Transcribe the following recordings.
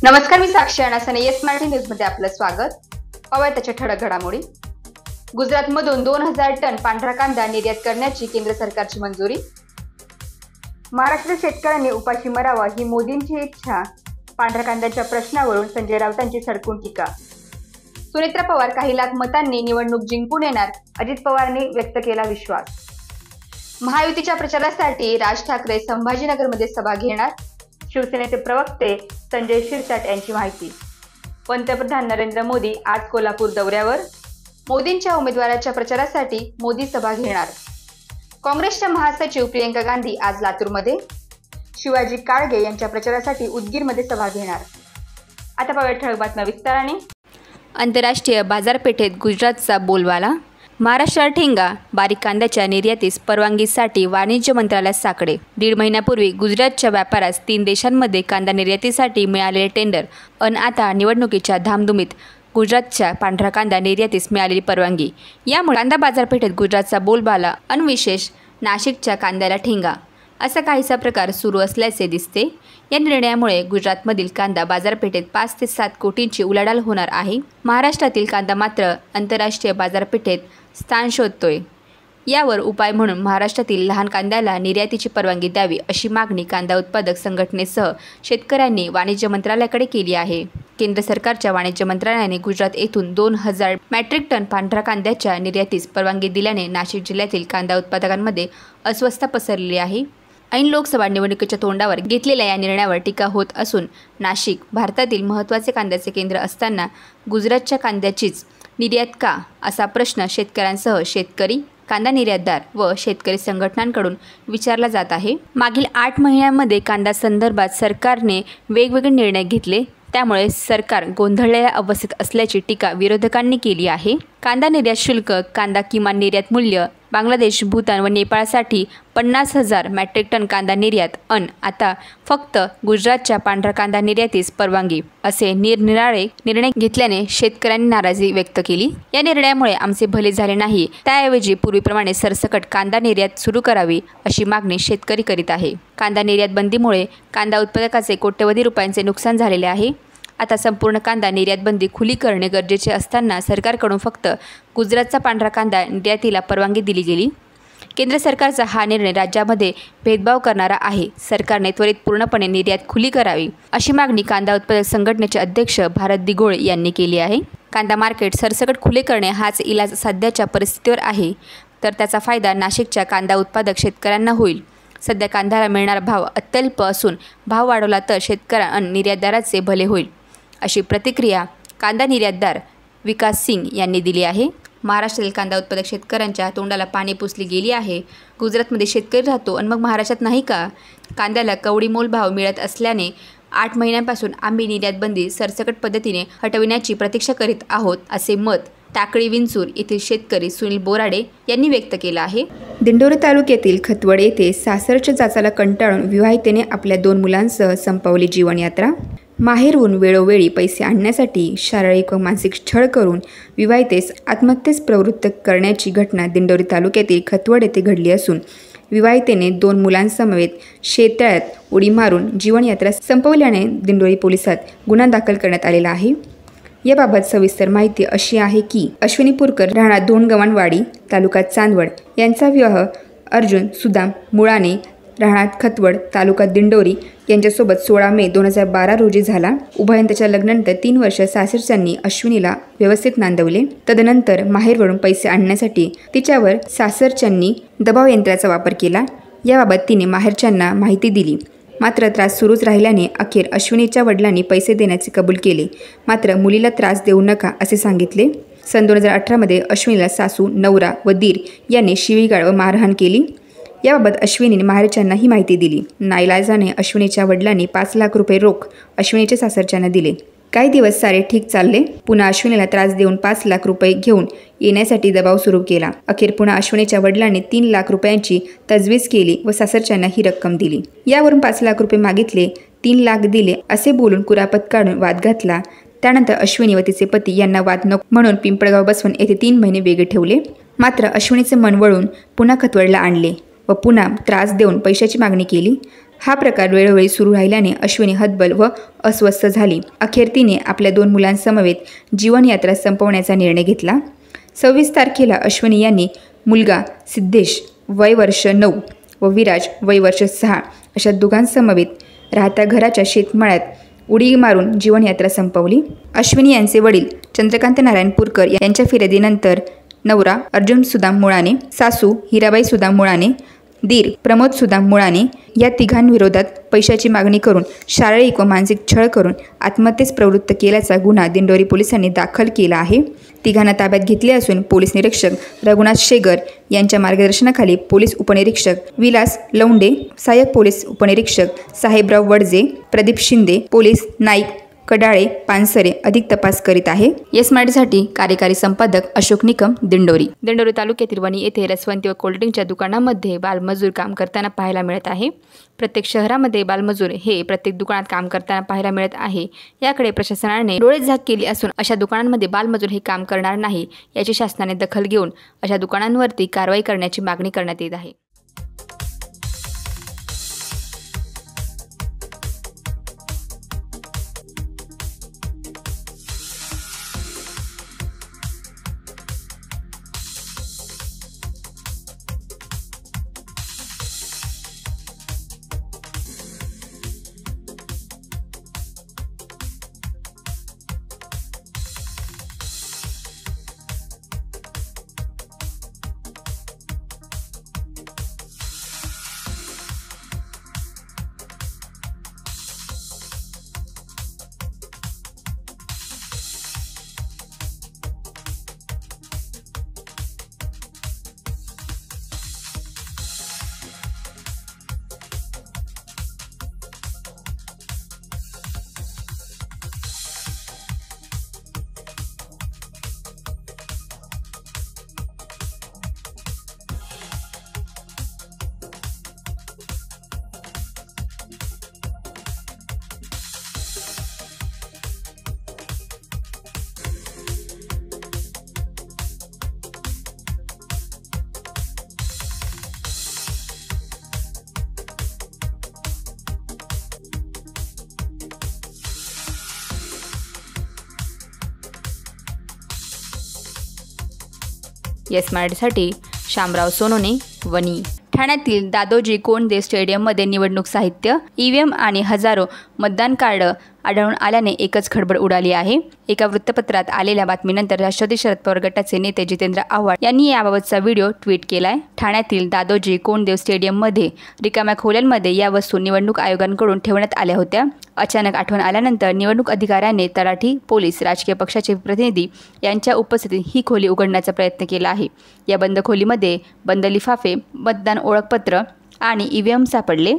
नमस्कार, मी साक्षी अनासने. Yes Marathi news मध्ये आपलं स्वागत. पाहूया त्याच्या ठळक घडामोडी. गुजरातमधून 2000 टन पांढरा कांदा निर्यात करण्याची केंद्र सरकारची मंजुरी. महाराष्ट्र शेतकऱ्यांनी उपाशी मरावा ही मोदींची इच्छा. पांढऱ्या कांद्याच्या प्रश्नावरून संजय राऊतांची सडकून टीका. सुनेत्रा पवार काही लाख मतांनी निवडणूक जिंकून येणार, अजित पवारांनी व्यक्त केला विश्वास. महायुतीच्या प्रचारासाठी राज ठाकरे संभाजीनगरमध्ये सभा घेणार, शिवसेनेचे प्रवक्ते संजय शिरसाट यांची माहिती. पंतप्रधान नरेंद्र मोदी आज कोल्हापूर दौऱ्यावर, मोदींच्या उमेदवाराच्या प्रचारासाठी मोदी सभा घेणार. काँग्रेसच्या महासचिव प्रियंका गांधी आज लातूरमध्ये, शिवाजी काळगे यांच्या प्रचारासाठी उदगीरमध्ये सभा घेणार. आता पाहूया ठळक बातम्या विस्ताराने. आंतरराष्ट्रीय बाजारपेठेत गुजरातचा बोलबाला. महाराष्ट्रात ठेंगा. बारीक कांद्याच्या निर्यातीस परवानगीसाठी वाणिज्य मंत्रालयात साकडे. 1.5 महिन्यापूर्वी गुजरातच्या व्यापारास 3 देशांमध्ये कांदा निर्यातीसाठी मिळालेले टेंडर अन आता निवडणुकीच्या धामधुमीत गुजरातच्या पांढरा कांदा निर्यातीस मिळालेली परवानगी. यामुळे कांदा बाजारपेठेत गुजरातचा बोलबाला अन विशेष नाशिकच्या कांद्याला ठेंगा असा काहीसा प्रकार सुरू असल्याचे दिसते. या निर्णयामुळे गुजरातमधील कांदा बाजारपेठेत 5 ते 7 कोटींची उलाढाल होणार आहे. महाराष्ट्रातील कांदा मात्र आंतरराष्ट्रीय बाजारपेठेत स्थान शोधतोय. यावर उपाय म्हणून महाराष्ट्रातील लहान कांद्याला निर्यातीची परवानगी द्यावी अशी मागणी कांदा उत्पादक संघटनेसह शेतकऱ्यांनी वाणिज्य मंत्रालयाकडे केली आहे. केंद्र सरकारच्या वाणिज्य मंत्रालयाने गुजरात येथून 2000 मेट्रिक टन पांढरा कांद्याच्या निर्यातीस परवानगी दिल्याने नाशिक जिल्ह्यातील कांदा उत्पादकांमध्ये अस्वस्थता पसरली आहे. ऐन लोकसभा निवडणुकीच्या तोंडावर घेतलेल्या या निर्णयावर टीका होत असून नाशिक भारतातील महत्त्वाचे कांद्याचे केंद्र असताना गुजरातच्या कांद्याचीच निर्यात का असा प्रश्न शेतकऱ्यांसह शेतकरी, कांदा निर्यातदार व शेतकरी संघटनांकडून विचारला जात आहे. मागील 8 महिन्यांमध्ये कांदा संदर्भात सरकारने वेगवेगळे निर्णय घेतले, त्यामुळे सरकार गोंधळलेल्या अवस्थेत असल्याची टीका विरोधकांनी केली आहे. कांदा निर्यात शुल्क, कांदा किमान निर्यात मूल्य, बांगलादेश, भूतान व नेपाळसाठी 50,000 मेट्रिक टन कांदा निर्यात अन आता फक्त गुजरातच्या पांढरा कांदा निर्यातीस परवानगी असे निरनिराळे निर्णय घेतल्याने शेतकऱ्यांनी नाराजी व्यक्त केली. या निर्णयामुळे आमचे भले झाले नाही, त्याऐवजी पूर्वीप्रमाणे सरसकट कांदा निर्यात सुरू करावी अशी मागणी शेतकरी करीत आहे. कांदा निर्यात बंदीमुळे कांदा उत्पादकाचे कोट्यवधी रुपयांचे नुकसान झालेले आहे. आता संपूर्ण कांदा निर्यात बंदी खुली करणे गरजेचे असताना सरकारकडून फक्त गुजरातचा पांढरा कांदा निर्यातीला परवानगी दिली गेली. केंद्र सरकारचा हा निर्णय राज्यामध्ये भेदभाव करणारा आहे. सरकारने त्वरित पूर्णपणे निर्यात खुली करावी अशी मागणी कांदा उत्पादक संघटनेचे अध्यक्ष भारत दिघोळे यांनी केली आहे. कांदा मार्केट सरसकट खुले करणे हाच इलाज सध्याच्या परिस्थितीवर आहे, तर त्याचा फायदा नाशिकच्या कांदा उत्पादक शेतकऱ्यांना होईल. सध्या कांद्याला मिळणारा भाव अत्यल्प असून भाव वाढवला तर शेतकऱ्या आणि निर्यातदाराचे भले होईल अशी प्रतिक्रिया कांदा निर्यातदार विकास सिंग यांनी दिली आहे. महाराष्ट्रातील कांदा उत्पादक शेतकऱ्यांच्या तोंडाला पाणी पुसली गेली आहे. गुजरातमध्ये शेतकरी राहतो आणि मग महाराष्ट्रात नाही का? कांद्याला कवडी मोल भाव मिळत असल्याने 8 महिन्यांपासून आम्ही निर्यात बंदी सरसकट पद्धतीने हटविण्याची प्रतीक्षा करीत आहोत असे मत टाकळी विंचूर येथील शेतकरी सुनील बोराडे यांनी व्यक्त केलं आहे. दिंडोरी तालुक्यातील खतवड येथे सासरच्या जाचाला कंटाळून विवाहितेने आपल्या 2 मुलांसह संपवली जीवनयात्रा. माहेरहून वेळोवेळी पैसे आणण्यासाठी शारीरिक व मानसिक छळ करून विवाहितेस आत्महत्येस प्रवृत्त करण्याची घटना दिंडोरी तालुक्यातील खतवड येथे घडली असून विवाहितेने 2 मुलांसमवेत शेततळ्यात उडी मारून जीवनयात्रा संपवल्याने दिंडोरी पोलिसात गुन्हा दाखल करण्यात आलेला आहे. याबाबत सविस्तर माहिती अशी आहे की अश्विनी पुरकर राहणार धोंडगव्हाणवाडी तालुका चांदवड यांचा विवाह अर्जुन सुदाम मुळाने राहणार खतवड तालुका दिंडोरी यांच्यासोबत 16 मे 2012 रोजी झाला. उभयंताच्या लग्नानंतर 3 वर्ष सासरच्यांनी अश्विनीला व्यवस्थित नांदवले. तदनंतर माहेरवरून पैसे आणण्यासाठी तिच्यावर सासरच्यांनी दबाव यंत्राचा वापर केला. याबाबत तिने माहेरच्यांना माहिती दिली. मात्र त्रास सुरूच राहिल्याने अखेर अश्विनीच्या वडिलांनी पैसे देण्याचे कबूल केले. मात्र मुलीला त्रास देऊ नका असे सांगितले. सन 2018 अश्विनीला सासू, नवरा व दीर यांनी शिवीगाळ व मारहाण केली. याबाबत अश्विनीने माहेरच्यांना ही माहिती दिली. नाईलाजाने अश्विनीच्या वडिलांनी 5 लाख रुपये रोख अश्विनीच्या सासरच्यांना दिले. काही दिवस सारे ठीक चालले. पुन्हा अश्विनीला त्रास देऊन 5 लाख रुपये घेऊन येण्यासाठी दबाव सुरू केला. अखेर पुन्हा अश्विनीच्या वडिलांनी 3 लाख रुपयांची तजवीज केली व सासरच्यांना ही रक्कम दिली. यावरून 5 लाख रुपये मागितले, 3 लाख दिले असे बोलून कुरापत काढून वाद घातला. त्यानंतर अश्विनी व तिचे पती यांना वाद नको म्हणून पिंपळगाव बसवून येथे 3 महिने वेगळे ठेवले. मात्र अश्विनीचे मन वळून पुन्हा खतवडला आणले व पुन्हा त्रास देऊन पैशाची मागणी केली. हा प्रकार वेळोवेळी सुरू राहिल्याने अश्विनी हतबल व अस्वस्थ झाली. अखेर तिने आपल्या 2 मुलांसमवेत जीवनयात्रा संपवण्याचा निर्णय घेतला. 26 तारखेला अश्विनी यांनी मुलगा सिद्धेश वय वर्ष 9 व विराज वय वर्ष 6 अशा दोघांसमवेत राहत्या घराच्या शेतमाळ्यात उडी मारून जीवनयात्रा संपवली. अश्विनी यांचे वडील चंद्रकांत नारायण पुरकर यांच्या फिर्यादीनंतर नवरा अर्जुन सुदाम मुळाने, सासू हिराबाई सुदाम मुळाने, दीर प्रमोद सुदाम मुळाने या तिघांविरोधात पैशाची मागणी करून शारीरिक व मानसिक छळ करून आत्महत्येस प्रवृत्त केल्याचा गुन्हा दिंडोरी पोलिसांनी दाखल केला आहे. तिघांना ताब्यात घेतले असून पोलीस निरीक्षक रघुनाथ शेगर यांच्या मार्गदर्शनाखाली पोलीस उपनिरीक्षक विलास लौंडे, सहाय्यक पोलीस उपनिरीक्षक साहेबराव वडजे, प्रदीप शिंदे, पोलीस नाईक कडाळे पानसरे अधिक तपास करीत आहे. येस मराठीसाठी कार्यकारी संपादक अशोक निकम, दिंडोरी. दिंडोरी तालुक्यातील वणी येथे रसवंती व कोल्ड्रिंकच्या दुकानामध्ये बालमजूर काम करताना पाहायला मिळत आहे. प्रत्येक शहरामध्ये बालमजूर हे प्रत्येक दुकानात काम करताना पाहायला मिळत आहे. याकडे प्रशासनाने डोळेझाक केली असून अशा दुकानांमध्ये बालमजूर हे काम करणार नाही याची शासनाने दखल घेऊन अशा दुकानांवरती कारवाई करण्याची मागणी करण्यात येत आहे. येस मराठीसाठी शामराव सोनोने, वणी. ठाण्यातील दादोजी कोंडदेव स्टेडियममध्ये निवडणूक साहित्य, ईव्हीएम आणि हजारो मतदान कार्ड आढळून आल्याने एकच खळबळ उडाली आहे. एका वृत्तपत्रात आलेल्या बातमीनंतर राष्ट्रवादी शरद पवार गटाचे नेते जितेंद्र आव्हाड यांनी याबाबतचा व्हिडिओ ट्विट केलाय. ठाण्यातील दादोजी कोंडदेव स्टेडियममध्ये रिकाम्या खोल्यांमध्ये या वस्तू निवडणूक आयोगाकडून ठेवण्यात आल्या होत्या. अचानक आठवण आल्यानंतर निवडणूक अधिकाऱ्याने तलाठी, पोलीस, राजकीय पक्षाचे प्रतिनिधी यांच्या उपस्थितीत ही खोली उघडण्याचा प्रयत्न केला आहे. या बंद खोलीमध्ये बंद लिफाफे, मतदान ओळखपत्र आणि ईव्हीएम सापडले.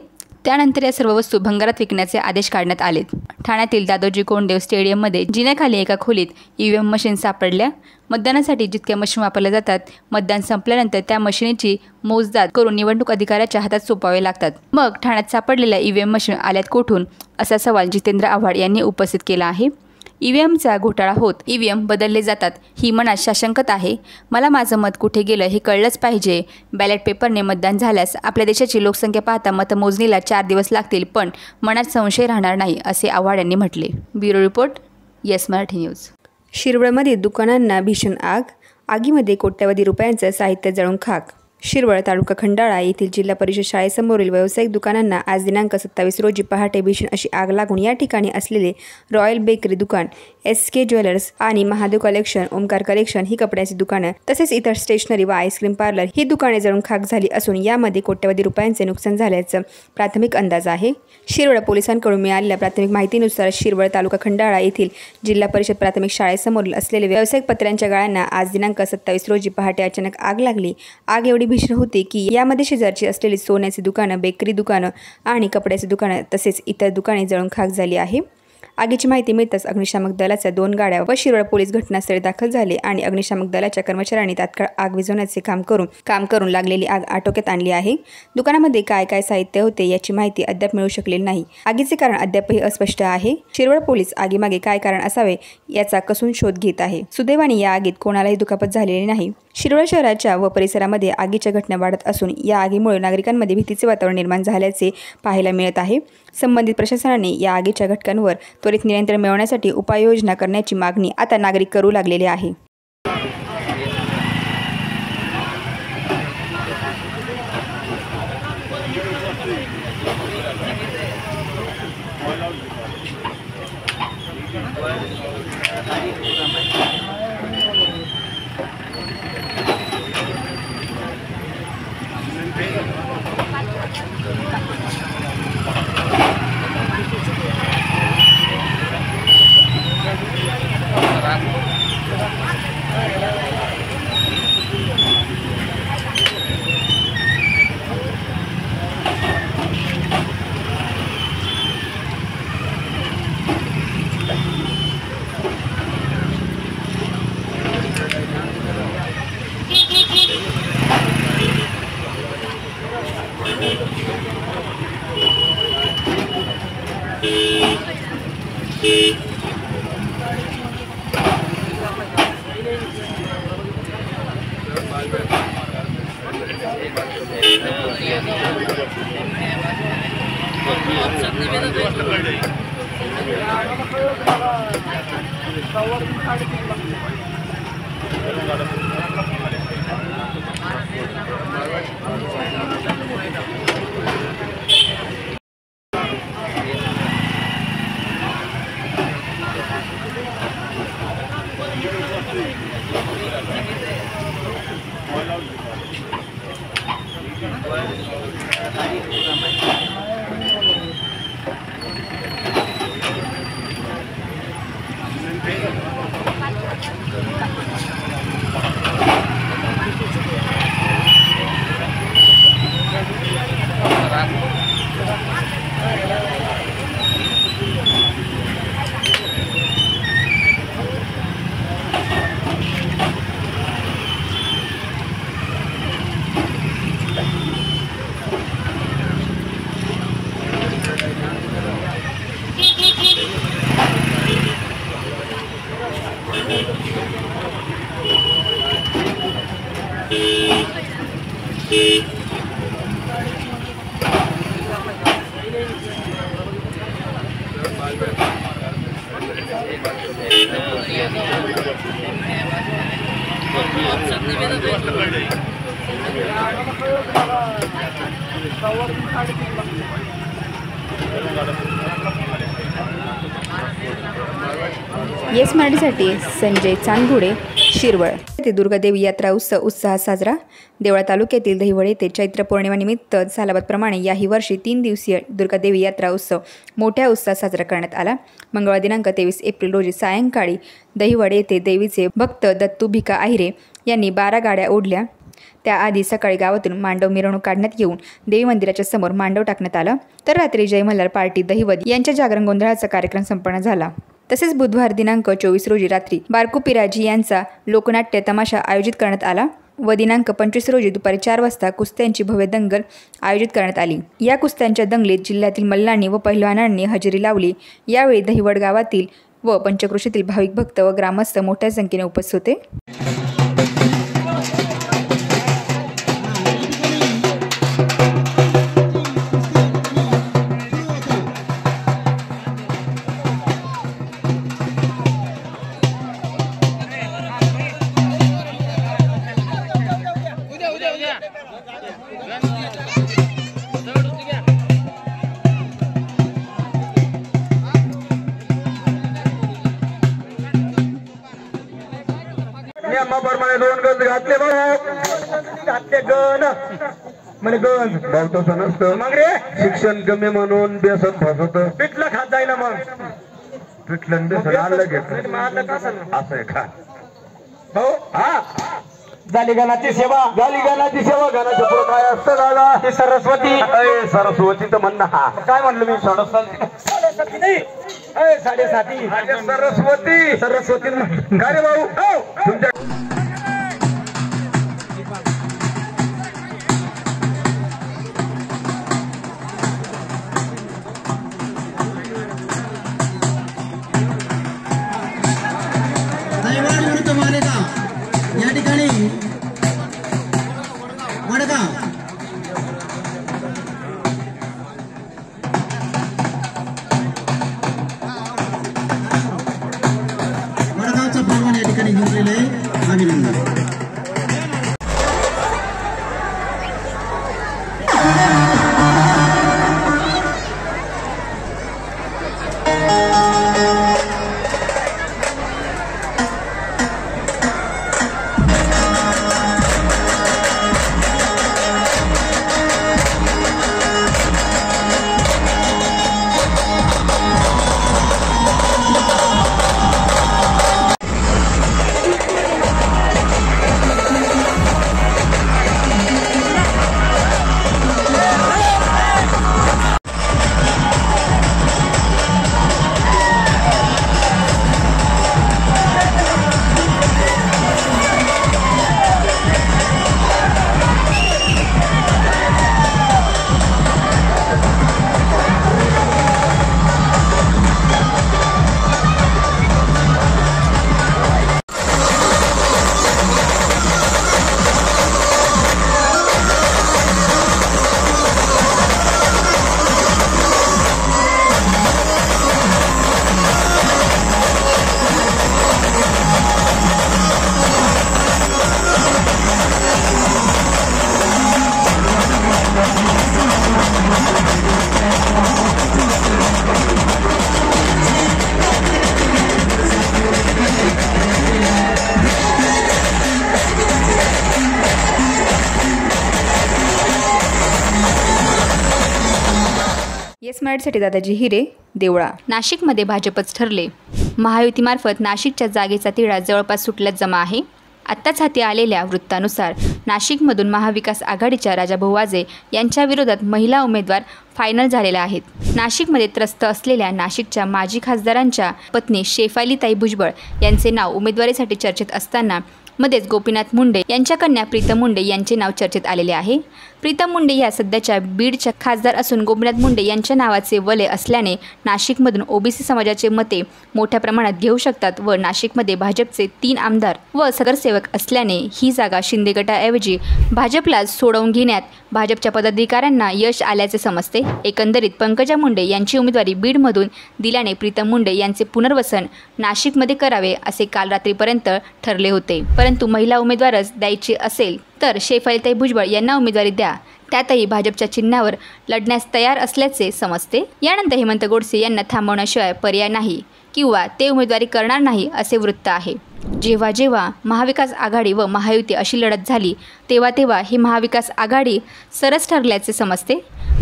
त्यानंतर या सर्व वस्तू भंगारात विकण्याचे आदेश काढण्यात आलेत. ठाण्यातील दादोजी कोंडदेव स्टेडियममध्ये जिन्याखाली एका खोलीत ईव्हीएम मशीन सापडल्या. मतदानासाठी जितक्या मशीन वापरल्या जातात, मतदान संपल्यानंतर त्या मशिनीची मोजदाद करून निवडणूक अधिकाऱ्याच्या हातात सोपावे लागतात. मग ठाण्यात सापडलेल्या ईव्हीएम मशीन आल्यात कुठून, असा सवाल जितेंद्र आव्हाड यांनी उपस्थित केला आहे. ईव्हीएमचा घोटाळा होत ईव्हीएम बदलले जातात ही मनात साशंकता आहे. मला माझं मत कुठे गेलं हे कळलंच पाहिजे. बॅलेट पेपरने मतदान झाल्यास आपल्या देशाची लोकसंख्या पाहता मतमोजणीला 4 दिवस लागतील, पण मनात संशय राहणार नाही, असे आव्हाड यांनी म्हटले. Bureau report, Yes Marathi news. शिरवळमध्ये दुकानांना भीषण आग, आगीमध्ये कोट्यवधी रुपयांचं साहित्य जळून खाक. शिरवळ तालुका खंडाळा येथील जिल्हा परिषद शाळेसमोरील व्यावसायिक दुकानांना आज दिनांक 27 रोजी पहाटे भीषण अशी आग लागून या ठिकाणी असलेले रॉयल बेकरी दुकान, SK ज्वेलर्स आणि महादेव कलेक्शन, ओमकार कलेक्शन ही कपड्याची दुकानं तसेच इतर स्टेशनरी व आईस्क्रीम पार्लर ही दुकाने जळून खाक झाली असून यामध्ये कोट्यवधी रुपयांचे नुकसान झाल्याचं प्राथमिक अंदाज आहे. शिरवळ पोलिसांकडून मिळालेल्या प्राथमिक माहितीनुसार शिरवळ तालुका खंडाळा येथील जिल्हा परिषद प्राथमिक शाळेसमोरील असलेले व्यावसायिक पत्र्यांच्या गाळ्यांना आज दिनांक 27 रोजी पहाटे अचानक आग लागली. आग एवढी भीषण होती की यामध्ये शेजारची असलेली सोन्याची दुकानं, बेकरी दुकानं आणि कपड्याची दुकानं तसेच इतर दुकाने जळून खाक झाली आहे. आगीची माहिती मिळताच अग्निशामक दलाच्या 2 गाड्या व शिरोळ पोलीस घटनास्थळी दाखल झाले आणि अग्निशामक दलाच्या कर्मचाऱ्यांनी तात्काळ आग विझवण्याचे काम करून लागलेली आग आटोक्यात आणली आहे। दुकानामध्ये काय साहित्य होते याची माहिती अद्याप मिळू शकलेली नाही। आगीचे कारण अद्यापही अस्पष्ट आहे। शिरोळ पोलीस आगीमागे काय कारण असावे याचा कसून शोध घेत आहे। सुदैवाने या आगीत कोणालाही दुखापत झालेली नाही। शिरोळ शहराच्या व परिसरामध्ये आगीच्या घटना वाढत असून या आगीमुळे नागरिकांमध्ये भीतीचे वातावरण निर्माण झाल्याचे पाहायला मिळत आहे। संबंधित प्रशासनाने या आगीच्या घटकांवर त्वरित नियंत्रण मिळवण्यासाठी उपाययोजना करण्याची मागणी आता नागरिक करू लागलेले आहे। येस मराठीसाठी संजय चांदगुडे, शिरवळ। येथे दुर्गादेवी यात्रा उत्साहात साजरा। देवळा तालुक्यातील दहिवड येथे चैत्र पौर्णिमेनिमित्त सालाबादप्रमाणे याही वर्षी 3 दिवसीय दुर्गादेवी यात्रा उत्सव मोठ्या उत्साहात साजरा करण्यात आला। मंगळवार दिनांक 23 एप्रिल रोजी सायंकाळी दहिवड येथे देवीचे भक्त दत्तू भिका आहिरे यांनी 12 गाड्या ओढल्या। त्याआधी सकाळी गावातून मांडव मिरवणूक काढण्यात येऊन देवी मंदिराच्या समोर मांडव टाकण्यात आला। तर रात्री जय मल्हार पार्टी दहिवद यांच्या जागरण गोंधळाचा कार्यक्रम संपन्न झाला। तसेच बुधवार दिनांक 24 रोजी रात्री बारकू पिराजी यांचा लोकनाट्य तमाशा आयोजित करण्यात आला व दिनांक 25 रोजी दुपारी 4 वाजता कुस्त्यांची भव्य दंगल आयोजित करण्यात आली। या कुस्त्यांच्या दंगलीत जिल्ह्यातील मल्लांनी व पहिलवानांनी हजेरी लावली। यावेळी दहिवड गावातील व पंचक्रोशीतील भाविक भक्त व ग्रामस्थ मोठ्या संख्येने उपस्थित होते। प्रमाणे 2 गंज घातले घातले गण म्हणे गंज भाऊ तसं नसतं। मग रे शिक्षण कमी म्हणून बेसन फसवत पिठलं खात जाईना। मग पिठलं बेसन आणलं घेतलं असं आहे खा भाऊ। हा झाली गणाची सेवा गणाच्या पुढे काय असतं दादा? ती सरस्वती सरस्वती तर म्हणणं। हा काय म्हणलं मी? सरस्वती नाही साडेसाती सरस्वती सरस्वती का रे भाऊ तुमच्या दहिवाड विरुद्ध मालेगाव या ठिकाणी वडगावचा पैलवान या ठिकाणी जिंकलेला आहे. अभिनंदन. येस मराठीसाठी दादाजी हिरे, देवळा. नाशिकमध्ये भाजपच ठरले. महायुतीमार्फत नाशिकच्या जागेचा तिढा जवळपास सुटल्यात जमा आहे. आत्ताच हाती आलेल्या वृत्तानुसार नाशिकमधून महाविकास आघाडीच्या राजाभाऊ वाजे यांच्या विरोधात महिला उमेदवार फायनल झालेल्या आहेत. नाशिकमध्ये त्रस्त असलेल्या नाशिकच्या माजी खासदारांच्या पत्नी शेफालीताई भुजबळ यांचे नाव उमेदवारीसाठी चर्चेत असताना मध्येच गोपीनाथ मुंडे यांच्या कन्या प्रीतम मुंडे यांचे नाव चर्चेत आलेले आहे. प्रीतम मुंडे या सध्याच्या बीडच्या खासदार असून गोपीनाथ मुंडे यांच्या नावाचे वलय असल्याने नाशिकमधून ओबीसी समाजाचे मते मोठ्या प्रमाणात घेऊ शकतात व नाशिकमध्ये भाजपचे 3 आमदार व नगरसेवक असल्याने ही जागा शिंदे गटाऐवजी भाजपला सोडवून घेण्यात भाजपच्या पदाधिकाऱ्यांना यश आल्याचे समजते. एकंदरीत पंकजा मुंडे यांची उमेदवारी बीडमधून दिल्याने प्रीतम मुंडे यांचे पुनर्वसन नाशिकमध्ये करावे असे काल रात्रीपर्यंत ठरले होते. परंतु महिला उमेदवारच द्यायची असेल तर शेफालीताई भुजबळ यांना उमेदवारी द्या, त्यातही भाजपच्या चिन्हावर लढण्यास तयार असल्याचे समजते. यानंतर हेमंत गोडसे यांना थांबवण्याशिवाय पर्याय नाही किंवा ते उमेदवारी करणार नाही असे वृत्त आहे. जेव्हा जेव्हा महाविकास आघाडी व महायुती अशी लढत झाली तेव्हा ही महाविकास आघाडी सरस ठरल्याचे समजते.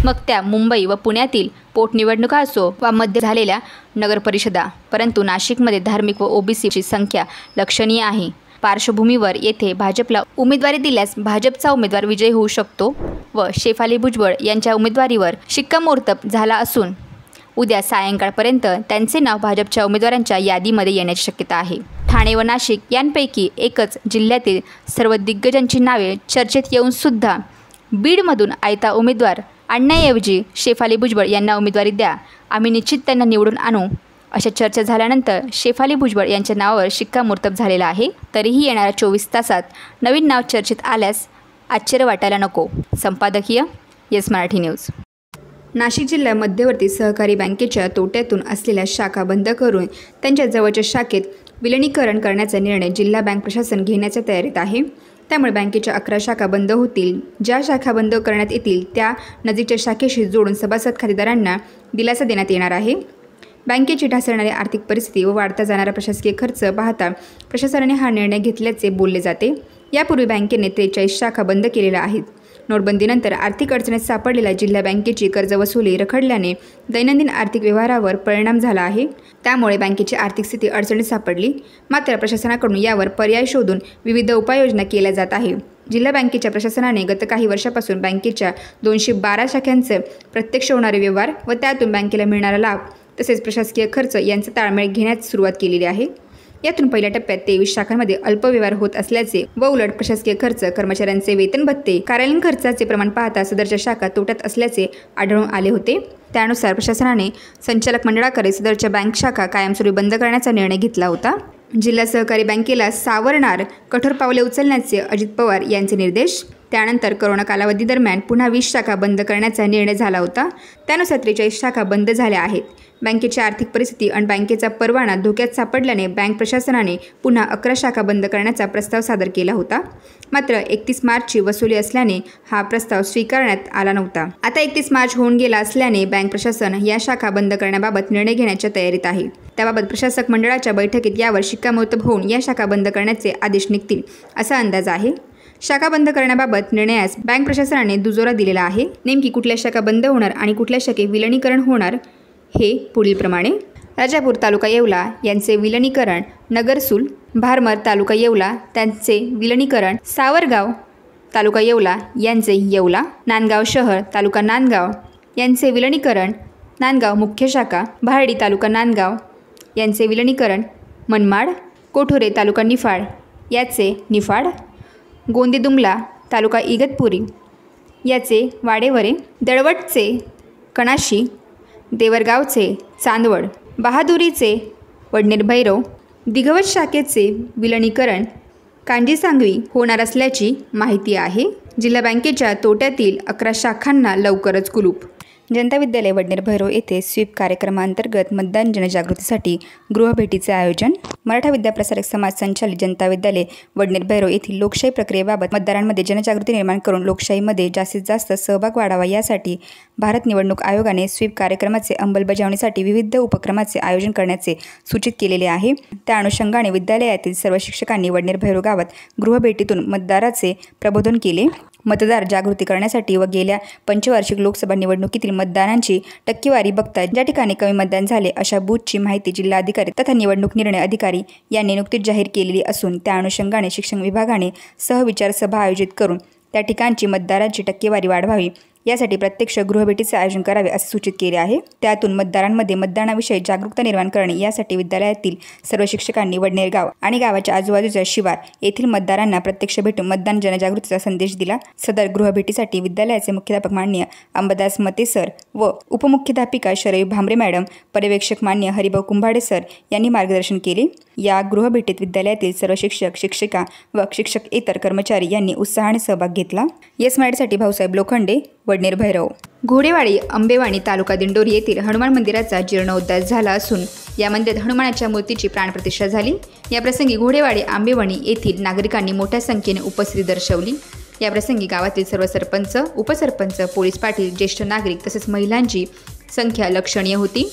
मग त्या मुंबई व पुण्यातील पोटनिवडणुका असो वा मध्ये झालेल्या नगरपरिषदा. परंतु नाशिकमध्ये धार्मिक व ओबीसीची संख्या लक्षणीय आहे. पार्श्वभूमीवर येथे भाजपला उमेदवारी दिल्यास भाजपचा उमेदवार विजयी होऊ शकतो व शेफाली भुजबळ यांच्या उमेदवारीवर शिक्कामोर्तब झाला असून उद्या सायंकाळपर्यंत त्यांचे नाव भाजपच्या उमेदवारांच्या यादीमध्ये येण्याची शक्यता आहे. ठाणे व नाशिक यांपैकी एकच जिल्ह्यातील सर्व दिग्गजांची नावे चर्चेत येऊन सुद्धा बीडमधून आयता उमेदवार आणण्याऐवजी शेफाली भुजबळ यांना उमेदवारी द्या, आम्ही निश्चित त्यांना निवडून आणू अशा चर्चा झाल्यानंतर शेफाली भुजबळ यांच्या नावावर शिक्कामोर्तब झालेला आहे. तरीही येणाऱ्या 24 तासात नवीन नाव चर्चेत आल्यास आश्चर्य वाटायला नको. संपादकीय येस मराठी न्यूज. नाशिक जिल्हा मध्यवर्ती सहकारी बँकेच्या तोट्यातून असलेल्या शाखा बंद करून त्यांच्या जवळच्या शाखेत विलिनीकरण करण्याचा निर्णय जिल्हा बँक प्रशासन घेण्याच्या तयारीत आहे. त्यामुळे बँकेच्या 11 शाखा बंद होतील. ज्या शाखा बंद करण्यात येतील त्या नजीकच्या शाखेशी जोडून सभासद खातेदारांना दिलासा देण्यात येणार आहे. बँकेची ढासळणारी आर्थिक परिस्थिती व वाढता जाणारा प्रशासकीय खर्च पाहता प्रशासनाने हा निर्णय घेतल्याचे बोलले जाते. यापूर्वी बँकेने 43 शाखा बंद केलेल्या आहेत. नोटबंदीनंतर आर्थिक अडचणीत सापडलेल्या जिल्हा बँकेची कर्जवसुली रखडल्याने दैनंदिन आर्थिक व्यवहारावर परिणाम झाला आहे. त्यामुळे बँकेची आर्थिक स्थिती अडचणीत सापडली. मात्र प्रशासनाकडून यावर पर्याय शोधून विविध उपाययोजना केल्या जात आहे. जिल्हा बँकेच्या प्रशासनाने गत काही वर्षापासून बँकेच्या 212 शाखांचे प्रत्यक्ष होणारे व्यवहार व त्यातून बँकेला मिळणारा लाभ तसेच प्रशासकीय खर्च यांचा ताळमेळ घेण्यास सुरुवात केलेली आहे. यातून पहिल्या टप्प्यात 23 शाखांमध्ये अल्पव्यवहार होत असल्याचे व उलट प्रशासकीय खर्च, कर्मचाऱ्यांचे वेतन भत्ते, कार्यालयीन खर्चाचे प्रमाण पाहता सदरच्या शाखा तोट्यात असल्याचे आढळून आले होते. त्यानुसार प्रशासनाने संचालक मंडळाकडे सदरच्या बँक शाखा कायमस्वरूपी बंद करण्याचा निर्णय घेतला होता. जिल्हा सहकारी बँकेला सावरणार कठोर पावले उचलण्याचे अजित पवार यांचे निर्देश. त्यानंतर करोना कालावधी दरम्यान पुन्हा 20 शाखा बंद करण्याचा निर्णय झाला होता. त्यानुसार 43 शाखा बंद झाल्या आहेत. बँकेची आर्थिक परिस्थिती आणि बँकेचा परवाना धोक्यात सापडल्याने बँक प्रशासनाने पुन्हा 11 शाखा बंद करण्याचा प्रस्ताव सादर केला होता. मात्र 31 मार्चची वसुली असल्याने हा प्रस्ताव स्वीकारण्यात आला नव्हता. आता 31 मार्च होऊन गेला असल्याने बँक प्रशासन या शाखा बंद करण्याबाबत निर्णय घेण्याच्या तयारीत आहे. त्याबाबत प्रशासक मंडळाच्या बैठकीत यावर शिक्कामोर्तब होऊन या शाखा बंद करण्याचे आदेश निघतील असा अंदाज आहे. शाखा बंद करण्याबाबत निर्णयास बँक प्रशासनाने दुजोरा दिलेला आहे. नेमकी कुठल्या शाखा बंद होणार आणि कुठल्या शाखे विलिनीकरण होणार हे पुढील प्रमाणे. राजापूर तालुका येवला यांचे विलिनीकरण, नगरसूल भारमर तालुका येवला त्यांचे विलिनीकरण, सावरगाव तालुका येवला यांचे येवला, नांदगाव शहर तालुका नांदगाव यांचे विलिनीकरण, नांदगाव मुख्य शाखा भारडी तालुका नांदगाव यांचे विलिनीकरण, मनमाड कोठोरे तालुका निफाड याचे निफाड, गोंदेदुमला तालुका इगतपुरी याचे वाडेवरे, दळवटचे कणाशी, देवरगावचे चांदवड, बहादुरीचे वडनेर भैरव, दिघवत शाखेचे विलिनीकरण कांजीसांगवी होणार असल्याची माहिती आहे. जिल्हा बँकेच्या तोट्यातील 11 शाखांना लवकरच कुलूप. जनता विद्यालय वडनेर भैरव येथे स्वीप कार्यक्रमांतर्गत मतदान जनजागृतीसाठी गृहभेटीचे आयोजन. मराठा विद्याप्रसारक समाज संचालित जनता विद्यालय वडनेर भैरव येथील लोकशाही प्रक्रियेबाबत मतदारांमध्ये जनजागृती निर्माण करून लोकशाहीमध्ये जास्तीत जास्त सहभाग वाढावा यासाठी भारत निवडणूक आयोगाने स्वीप कार्यक्रमाचे अंमलबजावणीसाठी विविध उपक्रमाचे आयोजन करण्याचे सूचित केलेले आहे. त्या अनुषंगाने विद्यालयातील सर्व शिक्षकांनी वडनेर भैरव गावात गृहभेटीतून मतदाराचे प्रबोधन केले. मतदार जागृती करण्यासाठी व गेल्या पंचवार्षिक लोकसभा निवडणुकीतील मतदानांची टक्केवारी बघता ज्या ठिकाणी कमी मतदान झाले अशा बूथची माहिती जिल्हाधिकारी तथा निवडणूक निर्णय अधिकारी यांनी नुकतीच जाहीर केलेली असून त्या अनुषंगाने शिक्षण विभागाने सहविचार सभा आयोजित करून त्या ठिकाणची मतदारांची टक्केवारी वाढवावी यासाठी प्रत्यक्ष गृहभेटीचे आयोजन करावे असे सूचित केले आहे. त्यातून मतदारांमध्ये मतदानाविषयी जागरूकता निर्माण करणे यासाठी विद्यालयातील सर्व शिक्षकांनी वडनेर गाव आणि गावाच्या आजूबाजूच्या शिवार येथील मतदारांना प्रत्यक्ष भेटून मतदान जनजागृतीचा संदेश दिला. सदर गृहभेटीसाठी विद्यालयाचे मुख्याध्यापक मान्य अंबादास मते सर व उपमुख्याध्यापिका शरयू भांबरे मॅडम, पर्यवेक्षक मान्य हरिभाऊ कुंभाडे सर यांनी मार्गदर्शन केले. या गृहभेटीत विद्यालयातील सर्व शिक्षक, शिक्षिका व शिक्षकेतर कर्मचारी यांनी उत्साहाने सहभाग घेतला. येस मराठीसाठी भाऊसाहेब लोखंडे, वडनेर भैरव. घोडेवाडी अंबेवाणी तालुका दिंडोरी येथील हनुमान मंदिराचा जीर्णोद्धार झाला असून या मंदिरात हनुमानाच्या मूर्तीची प्राणप्रतिष्ठा झाली. याप्रसंगी घोडेवाडी आंबेवाणी येथील नागरिकांनी मोठ्या संख्येने उपस्थिती दर्शवली. याप्रसंगी गावातील सर्व सरपंच, उपसरपंच, पोलीस पाटील, ज्येष्ठ नागरिक तसेच महिलांची संख्या लक्षणीय होती.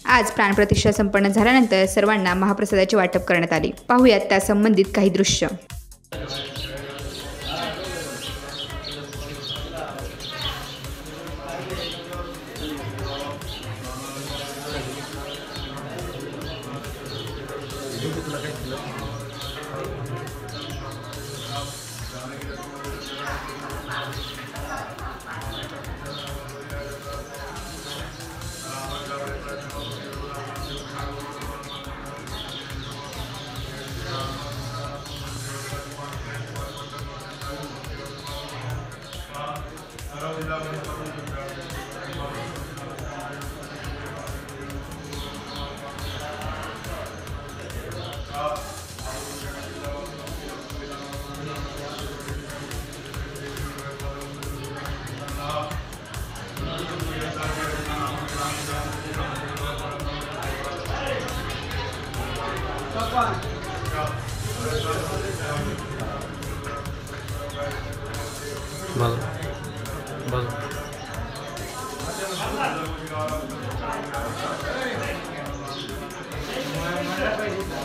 आज प्राणप्रतिष्ठा संपन्न झाल्यानंतर सर्वांना महाप्रसादाचे वाटप करण्यात आले. पाहूयात त्या संबंधित काही दृश्य.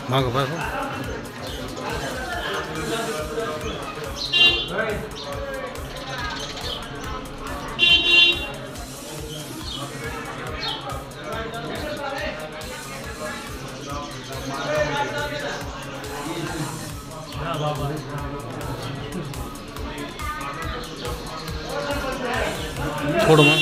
मागं बघ. थोडं मग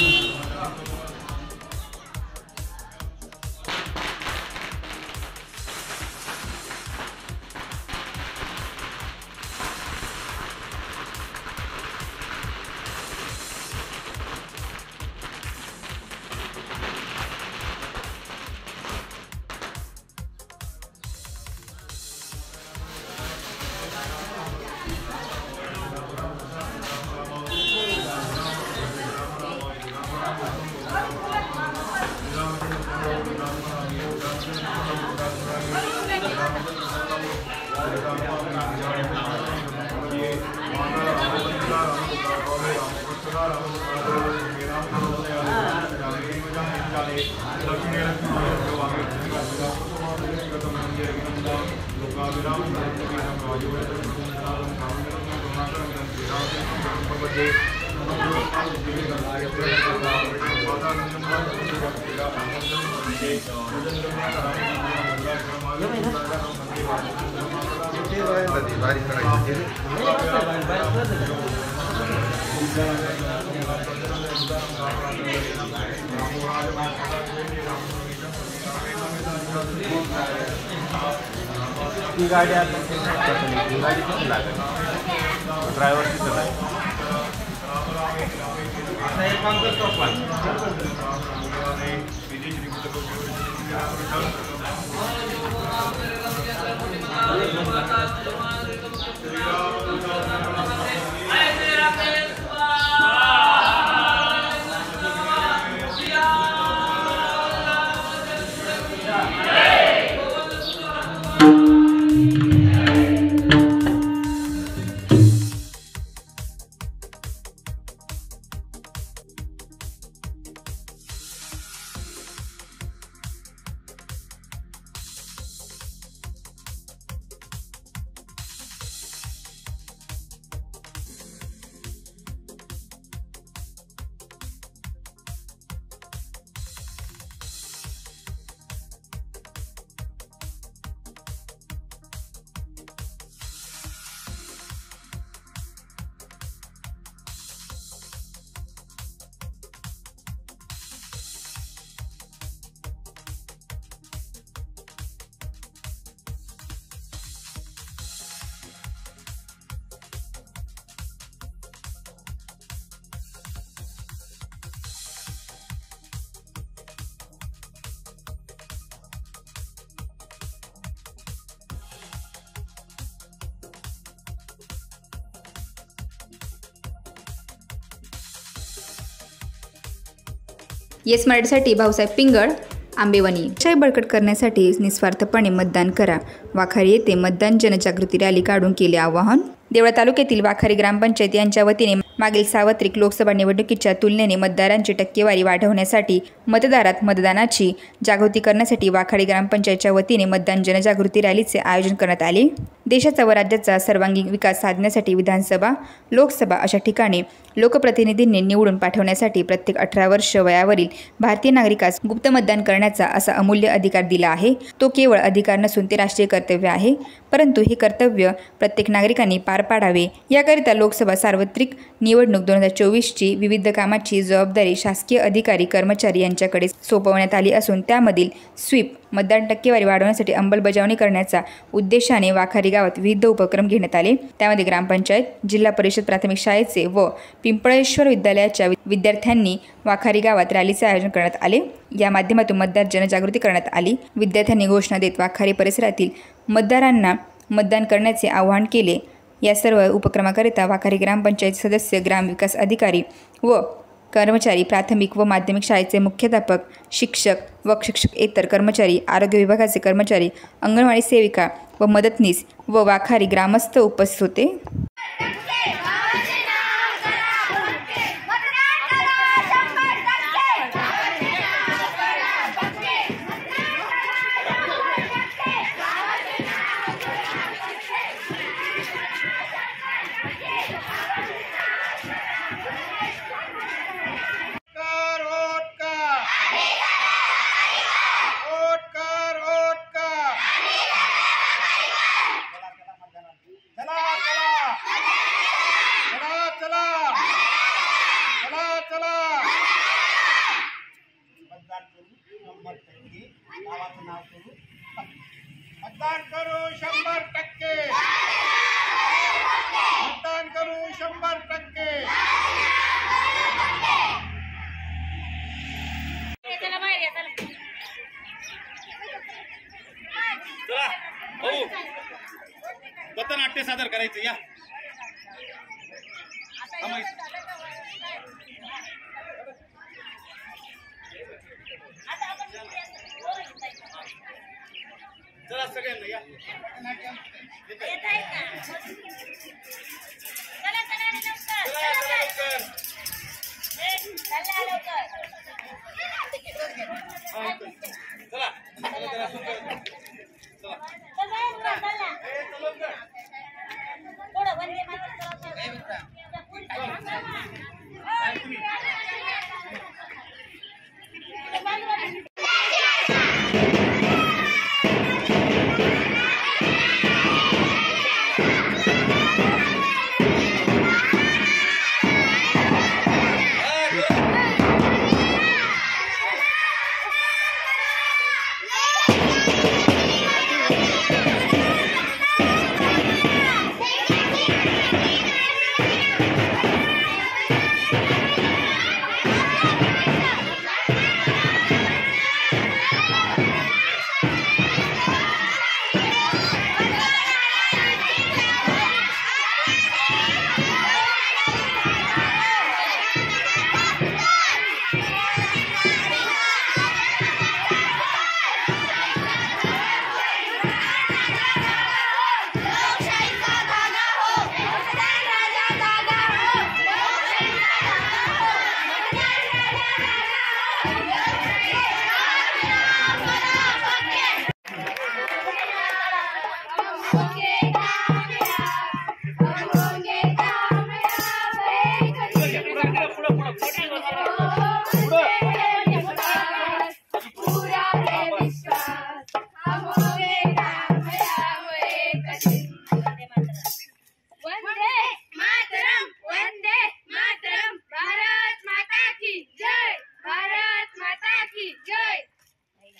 गाड़ी ड्राइवर की चलाए येस मराठीसाठी भाऊसाहेब पिंगळ, आंबेवणी. लोकशाही बळकट करण्यासाठी निस्वार्थपणे मतदान करा. वाखारी येथे मतदान जनजागृती रॅली काढून केले आवाहन. देवळा तालुक्यातील वाखारी ग्रामपंचायत यांच्या वतीने मागील सार्वत्रिक लोकसभा निवडणुकीच्या तुलनेने मतदारांची टक्केवारी वाढवण्यासाठी मतदारात मतदानाची जागृती करण्यासाठी वाखारी ग्रामपंचायतच्या वतीने मतदान जनजागृती रॅलीचे आयोजन करण्यात आले. देशाचा व राज्याचा सर्वांगीण विकास साधण्यासाठी विधानसभा, लोकसभा अशा ठिकाणी लोकप्रतिनिधींनी निवडून पाठवण्यासाठी प्रत्येक 18 वर्ष वयावरील भारतीय नागरिकास गुप्त मतदान करण्याचा असा अमूल्य अधिकार दिला आहे. तो केवळ अधिकार नसून ते राष्ट्रीय कर्तव्य आहे. परंतु हे कर्तव्य प्रत्येक नागरिकांनी पार पाडावे. याकरिता लोकसभा सार्वत्रिक निवडणूक 2024ची विविध कामाची जबाबदारी शासकीय अधिकारी कर्मचारी यांच्याकडे सोपवण्यात आली असून त्यामधील स्वीप मतदान टक्केवारी वाढवण्यासाठी अंमलबजावणी करण्याचा उद्देशाने वाखारी गावात विविध उपक्रम घेण्यात आले. त्यामध्ये ग्रामपंचायत, जिल्हा परिषद प्राथमिक शाळेचे व पिंपळेश्वर विद्यालयाच्या विद्यार्थ्यांनी वाखारी गावात रॅलीचे आयोजन करण्यात आले. या माध्यमातून मतदार जनजागृती करण्यात आली. विद्यार्थ्यांनी घोषणा देत वाखारी परिसरातील मतदारांना मतदान करण्याचे आवाहन केले. या सर्व उपक्रमाकरिता वाखारी ग्रामपंचायत सदस्य, ग्रामविकास अधिकारी व कर्मचारी, प्राथमिक व माध्यमिक शाळेचे मुख्याध्यापक, शिक्षक व शिक्षकेतर कर्मचारी, आरोग्य विभागाचे कर्मचारी, अंगणवाडी सेविका व मदतनीस व वाखारी ग्रामस्थ उपस्थित होते. मतदान करू 100%. मतदान करू 100%. चला भाऊ, पथनाट्य सादर करायचं. या चला सगळ्यांना या.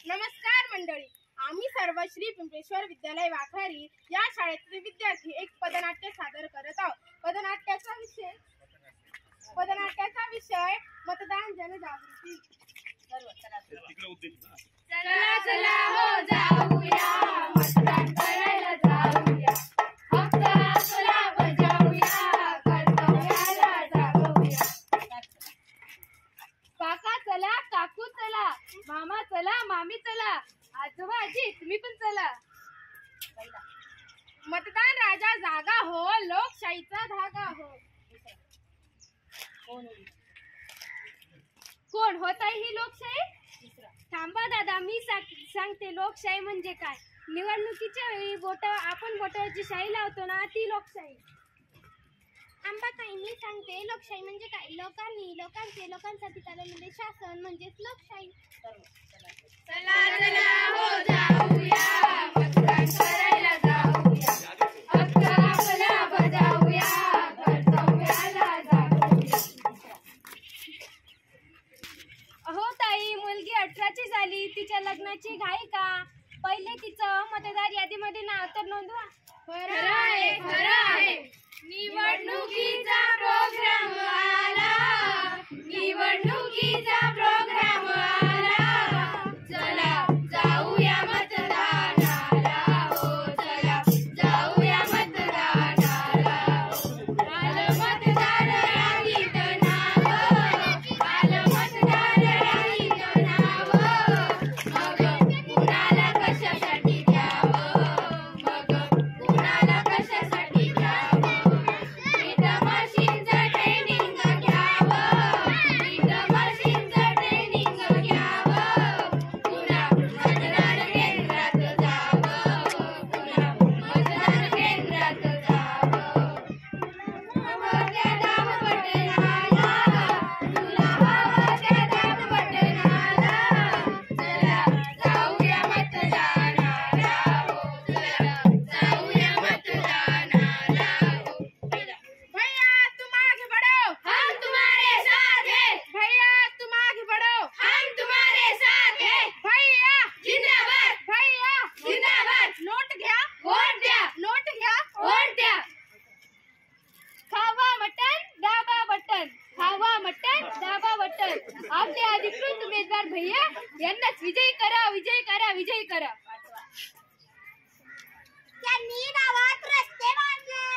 नमस्कार मंडळी, आम्ही सर्व श्री पिंपळेश्वर विद्यालय वाखारी या शाळेतील विद्यार्थी एक पदनाट्य सादर करत आहोत. पदनाट्याचा विषय मतदान जनजागृती. चला चला हो जाऊया, मतदान करायला जाऊया, हक्क आपला बजावूया, कर्तव्याला जागूया. काका चला, काकू चला, मामा चला, मामी चला, आजोबा आजी तुम्ही पण चला. मतदान राजा जागा हो, लोकशाहीचा धागा हो. कोण होत आहे ही लोकशाही? थांबा दादा, मी सांगते लोकशाही म्हणजे काय. निवडणुकीच्या वेळी आपण बोटाची शाही लावतो ना, ती लोकशाही. आंबा ताई, मी सांगते लोकशाही म्हणजे काय. लोकांसाठी चालवलेले शासन म्हणजेच लोकशाही. चला चला हो जाऊया, मतदान करायला जाऊया, हक्क आपला बजावूया, कर्तव्याला जागूया. अहो ताई, मुलगी 18ची झाली, तिच्या लग्नाची घाई का? पहिले तिचं मतदार यादीमध्ये नाव तर नोंदवा. खरं आहे. निवडणुकीचा प्रोग्राम आला, चला जाऊया मतदानाला, हो चला जाऊया मतदानाला. आलं मतदार यादीत नाव, मग कुणाला कशासाठी द्यावं, मशीनचं ट्रेनिंग घ्यावं, पुन्हा मतदान केंद्रात जावं, हवं त्या दाब बटनाला, तुला हवं त्या दाब बटनाला. चला जाऊया मतदानाला, हो चला जाऊया मतदानाला. भैया तुम आगे बढ़ो, हम तुम्हारे साथ हैं. भैया तुम आगे बढ़ो, हम तुम्हारे साथ हैं. भैया जिंदाबाद, भैया जिंदाबाद. नोट घ्या, वोट द्या, नोट घ्या, वोट द्या. खावा मटन, दाबा बटन, खावा मटन, दाबा बटन. आपले अधिकृत उमेदवार भैया यांनाच विजयी करा, विजयी करा, विजयी करा. त्यांनी गावात रस्ते बांधले,